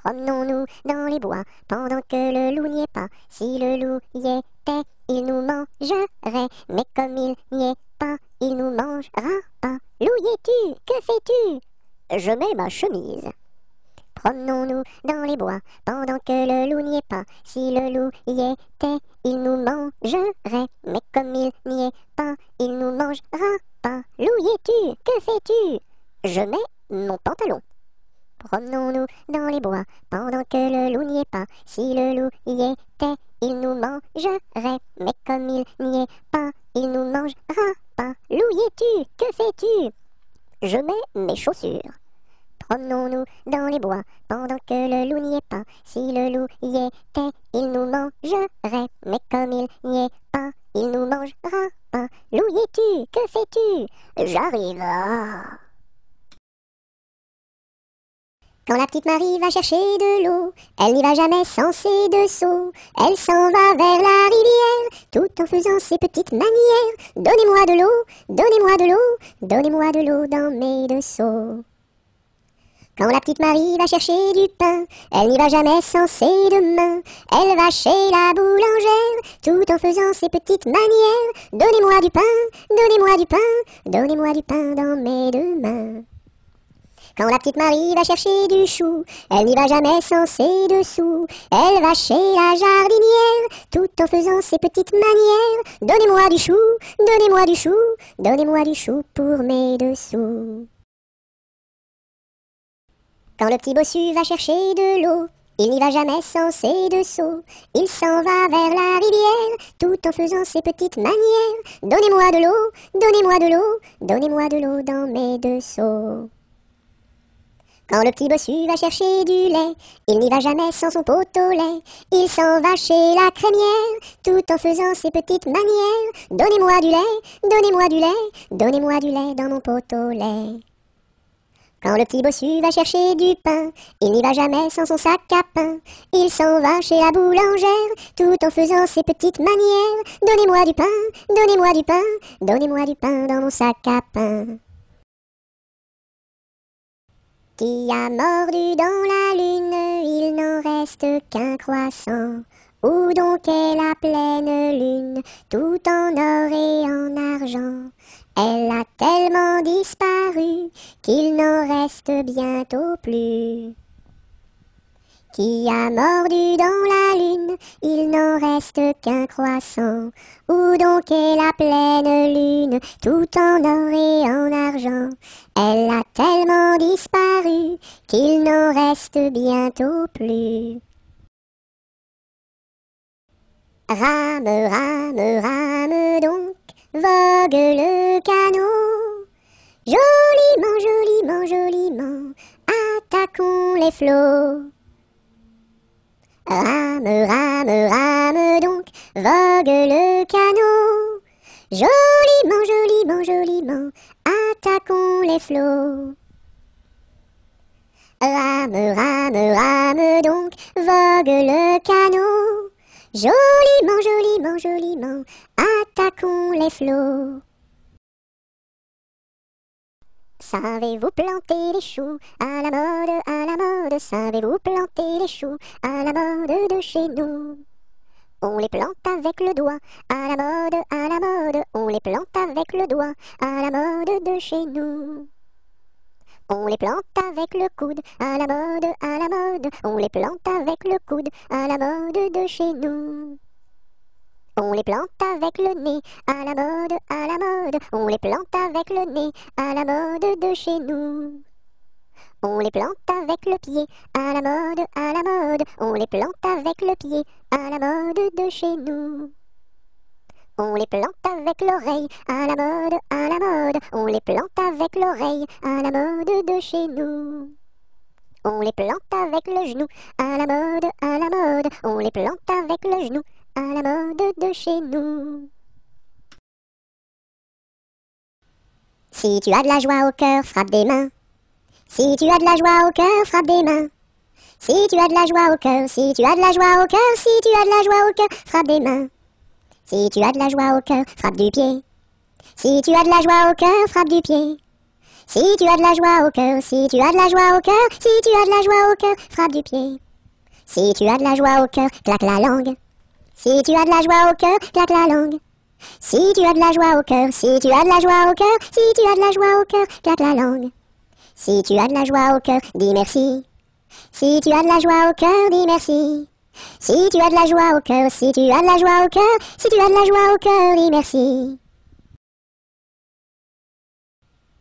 Promenons-nous dans les bois, pendant que le loup n'y est pas. Si le loup y était, il nous mangerait. Mais comme il n'y est pas, il nous mangera pas. Loup y es-tu? Que fais-tu? Je mets ma chemise. Promenons-nous dans les bois, pendant que le loup n'y est pas. Si le loup y était, il nous mangerait. Mais comme il n'y est pas, il nous mangera pas. Loup y es-tu? Que fais-tu? Je mets mon pantalon. Promenons-nous dans les bois, pendant que le loup n'y est pas. Si le loup y était, il nous mangerait. Mais comme il n'y est pas, il nous mangera pas. Loup y es-tu? Que fais-tu? Je mets mes chaussures. Promenons-nous dans les bois, pendant que le loup n'y est pas. Si le loup y était, il nous mangerait. Mais comme il n'y est pas, il nous mangera pas. Loup y es-tu? Que fais-tu? J'arrive. Quand la petite Marie va chercher de l'eau, elle n'y va jamais sans ses 2 seaux. Elle s'en va vers la rivière, tout en faisant ses petites manières. Donnez-moi de l'eau, donnez-moi de l'eau, donnez-moi de l'eau dans mes 2 seaux. Quand la petite Marie va chercher du pain, elle n'y va jamais sans ses deux mains. Elle va chez la boulangère, tout en faisant ses petites manières. Donnez-moi du pain, donnez-moi du pain, donnez-moi du pain dans mes deux mains. Quand la petite Marie va chercher du chou, elle n'y va jamais sans ses dessous. Elle va chez la jardinière, tout en faisant ses petites manières. Donnez-moi du chou, donnez-moi du chou, donnez-moi du chou pour mes dessous. Quand le petit bossu va chercher de l'eau, il n'y va jamais sans ses deux seaux. Il s'en va vers la rivière, tout en faisant ses petites manières. Donnez-moi de l'eau, donnez-moi de l'eau, donnez-moi de l'eau dans mes deux seaux. Quand le petit bossu va chercher du lait, il n'y va jamais sans son pot au lait. Il s'en va chez la crémière, tout en faisant ses petites manières. Donnez-moi du lait, donnez-moi du lait, donnez-moi du lait dans mon pot au lait. Quand le petit bossu va chercher du pain, il n'y va jamais sans son sac à pain. Il s'en va chez la boulangère, tout en faisant ses petites manières. Donnez-moi du pain, donnez-moi du pain, donnez-moi du pain dans mon sac à pain. Qui a mordu dans la lune, il n'en reste qu'un croissant. Où donc est la pleine lune, tout en or et en argent? Elle a tellement disparu qu'il n'en reste bientôt plus. Qui a mordu dans la lune, il n'en reste qu'un croissant. Où donc est la pleine lune, tout en or et en argent? Elle a tellement disparu qu'il n'en reste bientôt plus. Rame, rame, rame donc, vogue le canot. Joliment, joliment, joliment, attaquons les flots. Rame, rame, rame donc, vogue le canot. Joliment, joliment, joliment, attaquons les flots. Rame, rame, rame donc, vogue le canot. Joliment, joliment, joliment, attaquons les flots. Savez-vous planter les choux à la mode, à la mode? Savez-vous planter les choux à la mode de chez nous? On les plante avec le doigt, à la mode, à la mode. On les plante avec le doigt, à la mode de chez nous. On les plante avec le coude, à la mode, à la mode. On les plante avec le coude, à la mode de chez nous. On les plante avec le nez, à la mode, à la mode. On les plante avec le nez, à la mode de chez nous. On les plante avec le pied, à la mode, à la mode. On les plante avec le pied, à la mode de chez nous. On les plante avec l'oreille, à la mode, à la mode. On les plante avec l'oreille, à la mode de chez nous. On les plante avec le genou, à la mode, à la mode. On les plante avec le genou, à la mode de chez nous. Si tu as de la joie au cœur, frappe des mains. Si tu as de la joie au cœur, frappe des mains. Si tu as de la joie au cœur, si tu as de la joie au cœur, si tu as de la joie au cœur, frappe des mains. Si tu as de la joie au cœur, frappe du pied. Si tu as de la joie au cœur, frappe du pied. Si tu as de la joie au cœur, si tu as de la joie au cœur, si tu as de la joie au cœur, frappe du pied. Si tu as de la joie au cœur, claque la langue. Si tu as de la joie au cœur, claque la langue. Si tu as de la joie au cœur, si tu as de la joie au cœur, si tu as de la joie au cœur, claque la langue. Si tu as de la joie au cœur, dis merci. Si tu as de la joie au cœur, dis merci. Si tu as de la joie au cœur, si tu as de la joie au cœur, si tu as de la joie au cœur, dis merci.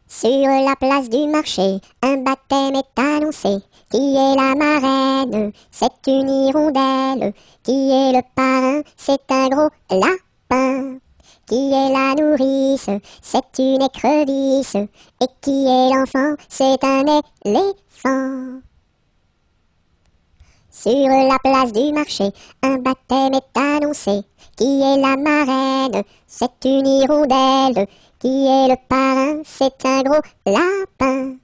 Sur la place du marché, un baptême est annoncé. Qui est la marraine? C'est une hirondelle. Qui est le parrain? C'est un gros lapin. Qui est la nourrice? C'est une écrevisse. Et qui est l'enfant? C'est un éléphant. Sur la place du marché, un baptême est annoncé. Qui est la marraine? C'est une hirondelle. Qui est le parrain? C'est un gros lapin.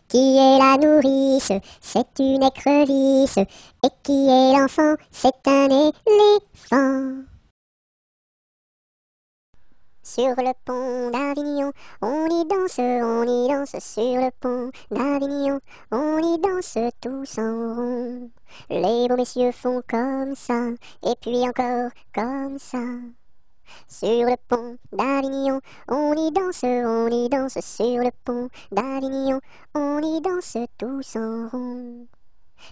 Qui est la nourrice? C'est une écrevisse. Et qui est l'enfant? C'est un éléphant. Sur le pont d'Avignon, on y danse sur le pont d'Avignon, on y danse tous en rond. Les beaux messieurs font comme ça, et puis encore comme ça. Sur le pont d'Avignon, on y danse sur le pont d'Avignon, on y danse tous en rond.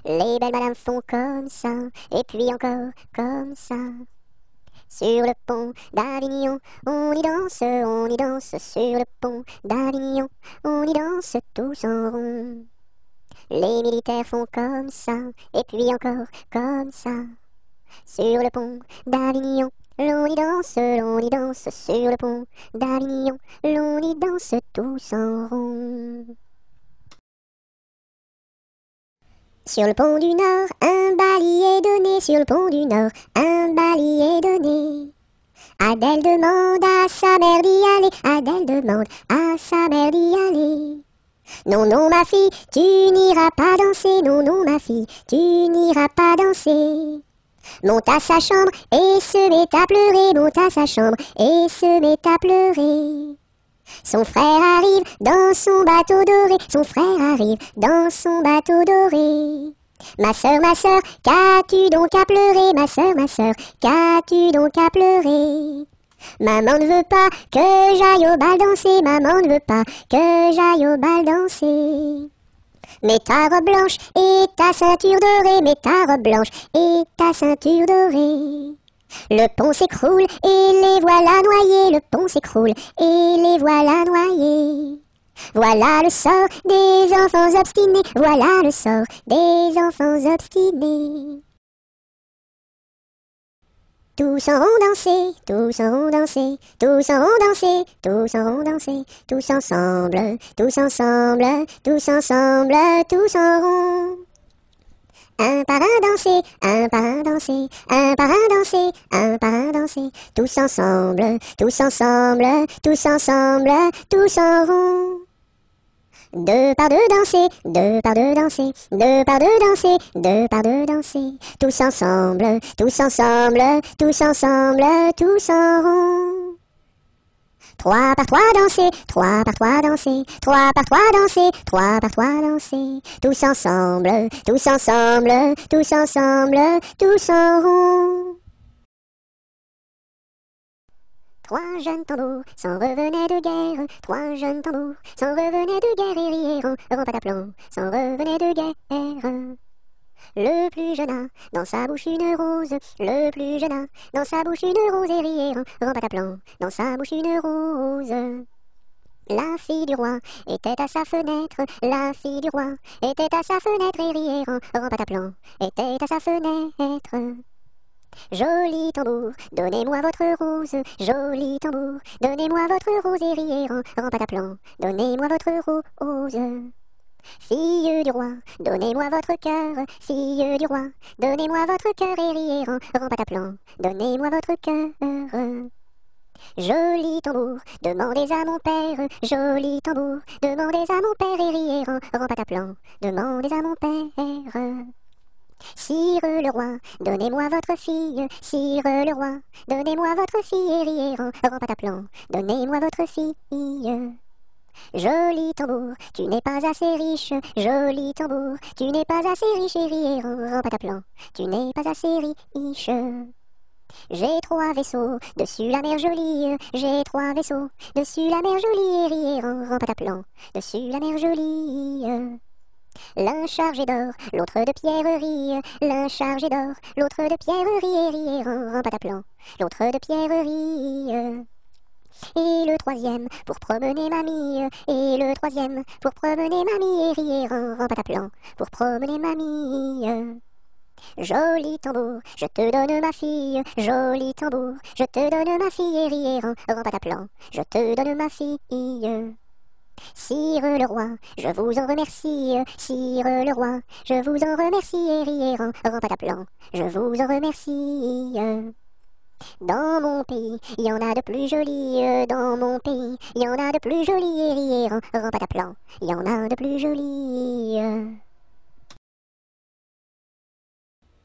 Les belles madames font comme ça, et puis encore comme ça. Sur le pont d'Avignon, on y danse sur le pont d'Avignon, on y danse tous en rond. Les militaires font comme ça, et puis encore comme ça. Sur le pont d'Avignon, l'on y danse sur le pont d'Avignon, l'on y danse tous en rond. Sur le pont du Nord, un bailli est donné, sur le pont du Nord, un bailli est donné. Adèle demande à sa mère d'y aller, Adèle demande à sa mère d'y aller. Non, non, ma fille, tu n'iras pas danser, non, non, ma fille, tu n'iras pas danser. Monte à sa chambre et se met à pleurer, monte à sa chambre et se met à pleurer. Son frère arrive dans son bateau doré, son frère arrive dans son bateau doré. Ma sœur, qu'as-tu donc à pleurer, ma sœur, qu'as-tu donc à pleurer? Maman ne veut pas que j'aille au bal danser, maman ne veut pas que j'aille au bal danser. Mets ta robe blanche et ta ceinture dorée, mets ta robe blanche et ta ceinture dorée. Le pont s'écroule et les voilà noyés, le pont s'écroule et les voilà noyés. Voilà le sort des enfants obstinés, voilà le sort des enfants obstinés. Tous en rond danser, tous en rond danser, tous en rond danser, tous en rond danser, tous ensemble, tous ensemble, tous ensemble, tous en rond. Un par un danser, un par un danser, un par un danser, un par un danser, tous ensemble, tous ensemble, tous ensemble, tous en rond. Deux par deux danser, deux par deux danser, deux par deux danser, deux par deux danser, tous ensemble, tous ensemble, tous ensemble, tous en rond. Trois par trois danser, trois par trois danser, trois par trois danser, trois par trois danser, tous ensemble, tous ensemble, tous ensemble, tous en rond. Trois jeunes tambours s'en revenaient de guerre, trois jeunes tambours s'en revenaient de guerre et rièrent en pataplan, s'en revenaient de guerre. Le plus jeune a dans sa bouche une rose, le plus jeune a dans sa bouche une rose et rièrent en pataplan, dans sa bouche une rose. La fille du roi était à sa fenêtre, la fille du roi était à sa fenêtre et rièrent en pataplan, était à sa fenêtre. Joli tambour, donnez-moi votre rose, joli tambour, donnez-moi votre rose et rièrent en pataplan, donnez-moi votre rose. Fille du roi, donnez-moi votre cœur, fille du roi, donnez-moi votre cœur et rièrent en pataplan, donnez-moi votre cœur. Joli tambour, demandez à mon père, joli tambour, demandez à mon père et rièrent en pataplan, demandez à mon père. Sire le roi, donnez-moi votre fille, sire le roi, donnez-moi votre fille et rièrent en pataplan, donnez-moi votre fille. Joli tambour, tu n'es pas assez riche, joli tambour, tu n'es pas assez riche et rièrent en pataplan, tu n'es pas assez riche. J'ai trois vaisseaux dessus la mer jolie, j'ai trois vaisseaux dessus la mer jolie et rièrent en pataplan, dessus la mer jolie. L'un chargé d'or, l'autre de pierreries, l'un chargé d'or, l'autre de pierreries et rièrent en pataplan, l'autre de pierreries. Et le troisième pour promener mamie, et le troisième pour promener mamie et rièrent en pataplan, pour promener mamie. Joli tambour, je te donne ma fille, joli tambour, je te donne ma fille et rièrent en pataplan, je te donne ma fille. Sire le roi, je vous en remercie, sire le roi, je vous en remercie et rièrent en pataplan, je vous en remercie. Dans mon pays, il y en a de plus jolis, dans mon pays, il y en a de plus jolis et rièrent en pataplan, il y en a de plus jolis.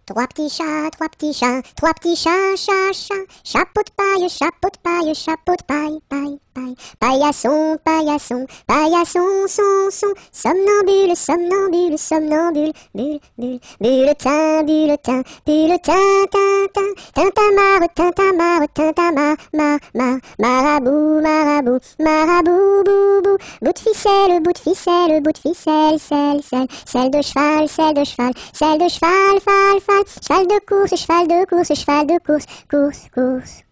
Trois petits chats, trois petits chats, trois petits chats, chat, chat. Chapeau de paille, chapeau de paille, chapeau de paille, paille, paille. Paillasson, paillasson, paillasson, son. Somnambule, somnambule, somnambule, bulle, bulle. Bulletin, bulletin, bulletin, tintin. Tintamarre, tintamarre, tintamarre, mar. Marabout, marabout, marabout, boubou. Bout de ficelle, bout de ficelle, bout de ficelle, selle. Selle de cheval, selle de cheval, selle de cheval, fal. Cheval de course, cheval de course, cheval de course, course.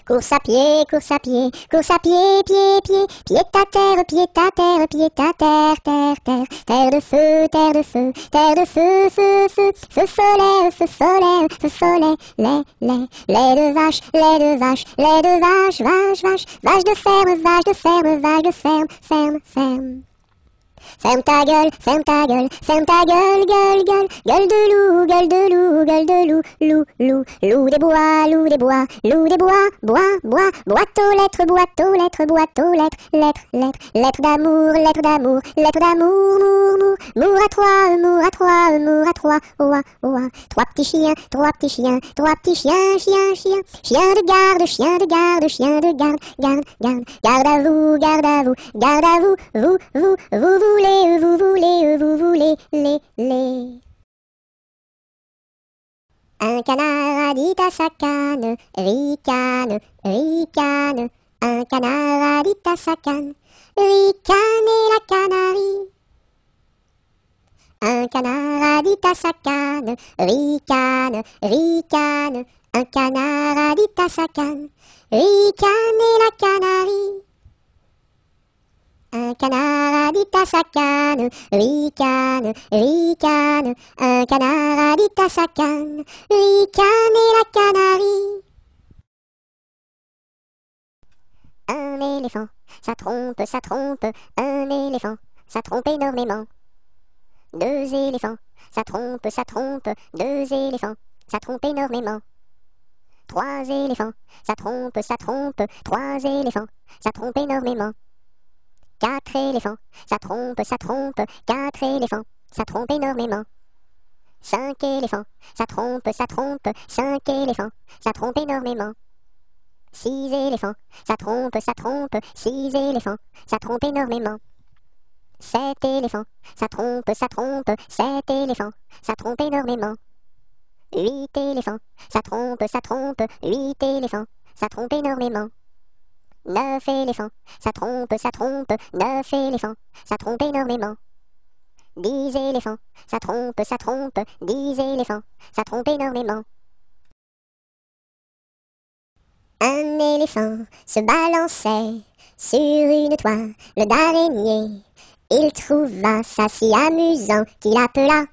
Course à pied, course à pied, course à pied, pied. Pied à terre, pied à terre, pied à terre. Terre de feu, terre de feu, terre de feu, feu. Feu follet, feu follet, feu follet. Lait de vache, lait de vache, lait de vache, vache. Vache de ferme, vache de ferme, vache de ferme. Ferme ta gueule, ferme ta gueule, ferme ta gueule, gueule. Gueule de loup, gueule de loup, gueule de loup. Loup des bois, loup des bois, loup des bois, bois. Boîte aux lettres, boîte aux lettres, boîte aux lettres. Lettre d'amour, lettre d'amour, lettre d'amour, mour à trois, mour à trois, mour à trois, oua. Trois petits chiens, trois petits chiens, trois petits chiens. Chien de garde, chien de garde, chien de garde. Garde à vous, garde à vous, garde à vous, vous voulez, les. Un canard a dit à sa canne, ricane. Un canard a dit à sa canne, ricane la canarie. Un canard a dit à sa canne, ricane. Un canard a dit à sa canne, ricane la canarie. Un canard a dit à sa canne, ricane. Un canard a dit à sa canne, ricane la canarie. Un éléphant, ça trompe. Un éléphant, ça trompe énormément. Deux éléphants, ça trompe. Deux éléphants, ça trompe énormément. Trois éléphants, ça trompe. Trois éléphants, ça trompe énormément. Quatre éléphants, ça trompe. Quatre éléphants, ça trompe énormément. Cinq éléphants, ça trompe. Cinq éléphants, ça trompe énormément. Six éléphants, ça trompe. Six éléphants, ça trompe énormément. Sept éléphants, ça trompe. Sept éléphants, ça trompe énormément. Huit éléphants, ça trompe. Huit éléphants, ça trompe énormément. Neuf éléphants, ça trompe. Neuf éléphants, ça trompe énormément. 10 éléphants, ça trompe. 10 éléphants, ça trompe énormément. Un éléphant se balançait sur une toile d'araignée. Il trouva ça si amusant qu'il appela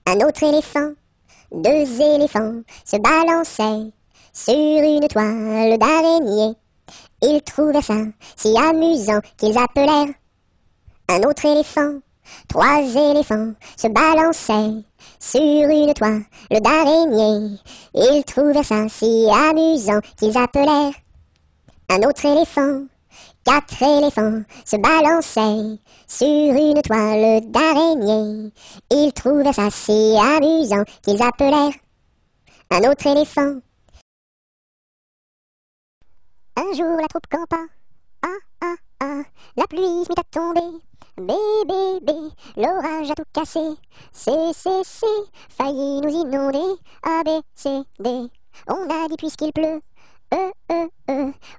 un autre éléphant. Deux éléphants se balançaient sur une toile d'araignée. Ils trouvèrent ça si amusant qu'ils appelèrent un autre éléphant. Trois éléphants se balançaient sur une toile d'araignée. Ils trouvèrent ça si amusant qu'ils appelèrent un autre éléphant. Quatre éléphants se balançaient sur une toile d'araignée. Ils trouvèrent ça si amusant qu'ils appelèrent un autre éléphant. Un jour la troupe campa, la pluie se mit à tomber. Bé, l'orage a tout cassé. C, failli nous inonder. A, B, C, D. On a dit puisqu'il pleut. E,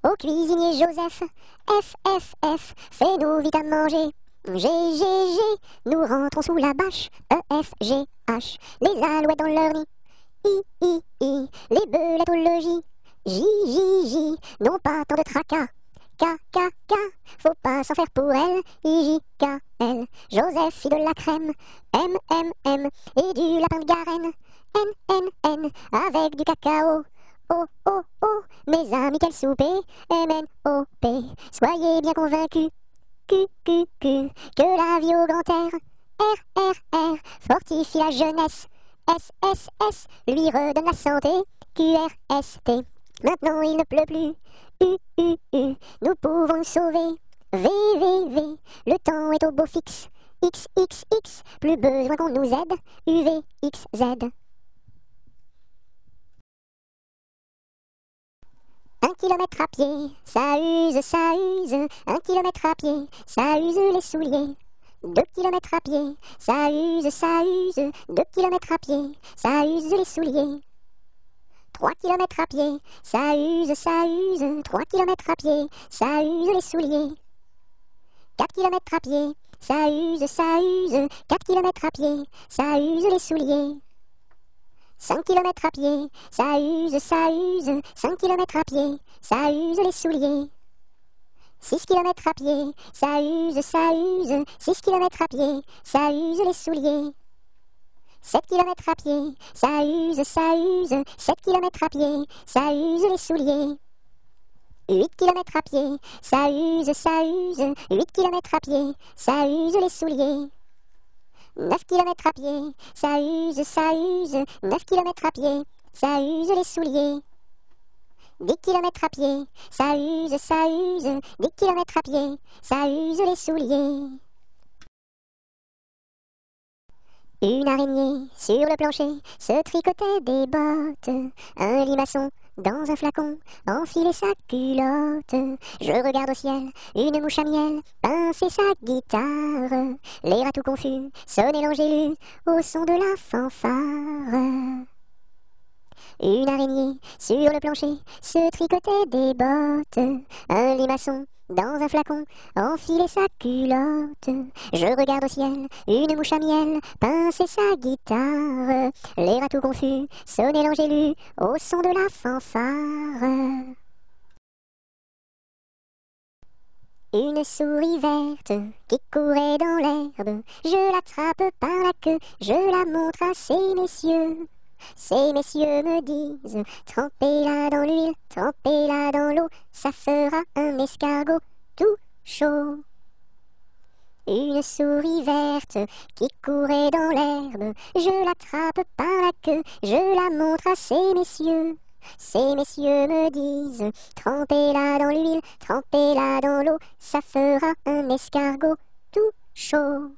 au cuisinier Joseph. F, fais-nous vite à manger. G, nous rentrons sous la bâche. E, F, G, H, les alouettes dans leur nid. I, les belettes au logis. J, non pas tant de tracas. K, faut pas s'en faire pour elle. I, J, K, L, Joseph fit de la crème. M, et du lapin de Garenne. N, avec du cacao. O, mes amis, quel souper. M-N-O-P, soyez bien convaincus. Q, que la vie au grand air. R, fortifie la jeunesse. S, lui redonne la santé. Q-R-S-T, maintenant il ne pleut plus. U, nous pouvons le sauver. V, le temps est au beau fixe. X, plus besoin qu'on nous aide. U, V, X, Z, 1 kilomètre à pied, ça use, ça use. 1 kilomètre à pied, ça use les souliers. 2 kilomètres à pied, ça use, ça use. 2 kilomètres à pied, ça use les souliers. 3 kilomètres à pied, ça use, ça use. 3 kilomètres à pied, ça use les souliers. 4 kilomètres à pied, ça use, ça use. 4 kilomètres à pied, ça use les souliers. 5 kilomètres à pied, ça use, ça use. 5 kilomètres à pied, ça use les souliers. 6 kilomètres à pied, ça use, ça use. 6 kilomètres à pied, ça use les souliers. 7 kilomètres à pied, ça use, ça use. 7 kilomètres à pied, ça use les souliers. 8 kilomètres à pied, ça use, ça use. 8 kilomètres à pied, ça use les souliers. 9 kilomètres à pied, ça use, ça use. 9 kilomètres à pied, ça use les souliers. 10 kilomètres à pied, ça use, ça use. 10 kilomètres à pied, ça use les souliers. Une araignée sur le plancher se tricotait des bottes. Un limaçon dans un flacon enfilait sa culotte. Je regarde au ciel, une mouche à miel pincer sa guitare. Les rats tout confus sonnaient l'angélus au son de la fanfare. Une araignée sur le plancher se tricotait des bottes. Un limaçon dans un flacon enfilait sa culotte. Je regarde au ciel, une mouche à miel pincer sa guitare. Les rats tout confus sonnaient l'angélus au son de la fanfare. Une souris verte qui courait dans l'herbe. Je l'attrape par la queue, je la montre à ces messieurs. Ces messieurs me disent, trempez-la dans l'huile, trempez-la dans l'eau, ça fera un escargot tout chaud. Une souris verte qui courait dans l'herbe, je l'attrape par la queue, je la montre à ces messieurs. Ces messieurs me disent, trempez-la dans l'huile, trempez-la dans l'eau, ça fera un escargot tout chaud.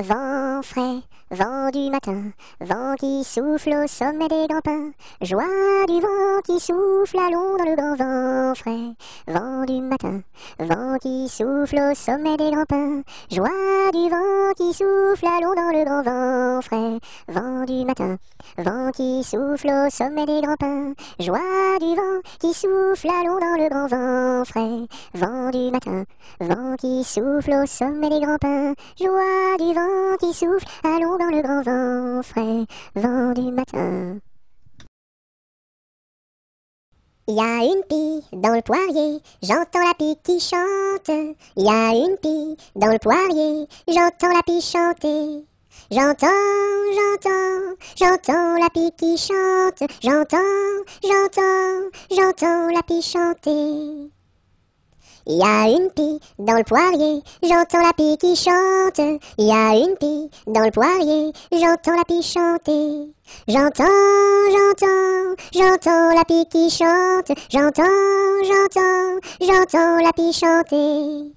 Vent frais, vent du matin, vent qui souffle au sommet des grands pins, joie du vent qui souffle, allons dans le grand vent frais. Vent du matin, vent qui souffle au sommet des grands pins, joie du vent qui souffle, allons dans le grand vent frais. Vent du matin, vent qui souffle au sommet des grands pins, joie du vent qui souffle, allons dans le grand vent frais. Vent du matin, vent qui souffle au sommet des grands pins, joie du vent qui souffle, allons dans le grand vent frais, vent du matin. Il y a une pie dans le poirier, j'entends la pie qui chante. Il y a une pie dans le poirier, j'entends la pie chanter. J'entends la pie qui chante. J'entends la pie chanter. Il y a une pie dans le poirier, j'entends la pie qui chante. Il y a une pie dans le poirier, j'entends la pie chanter. J'entends la pie qui chante. J'entends la pie chanter.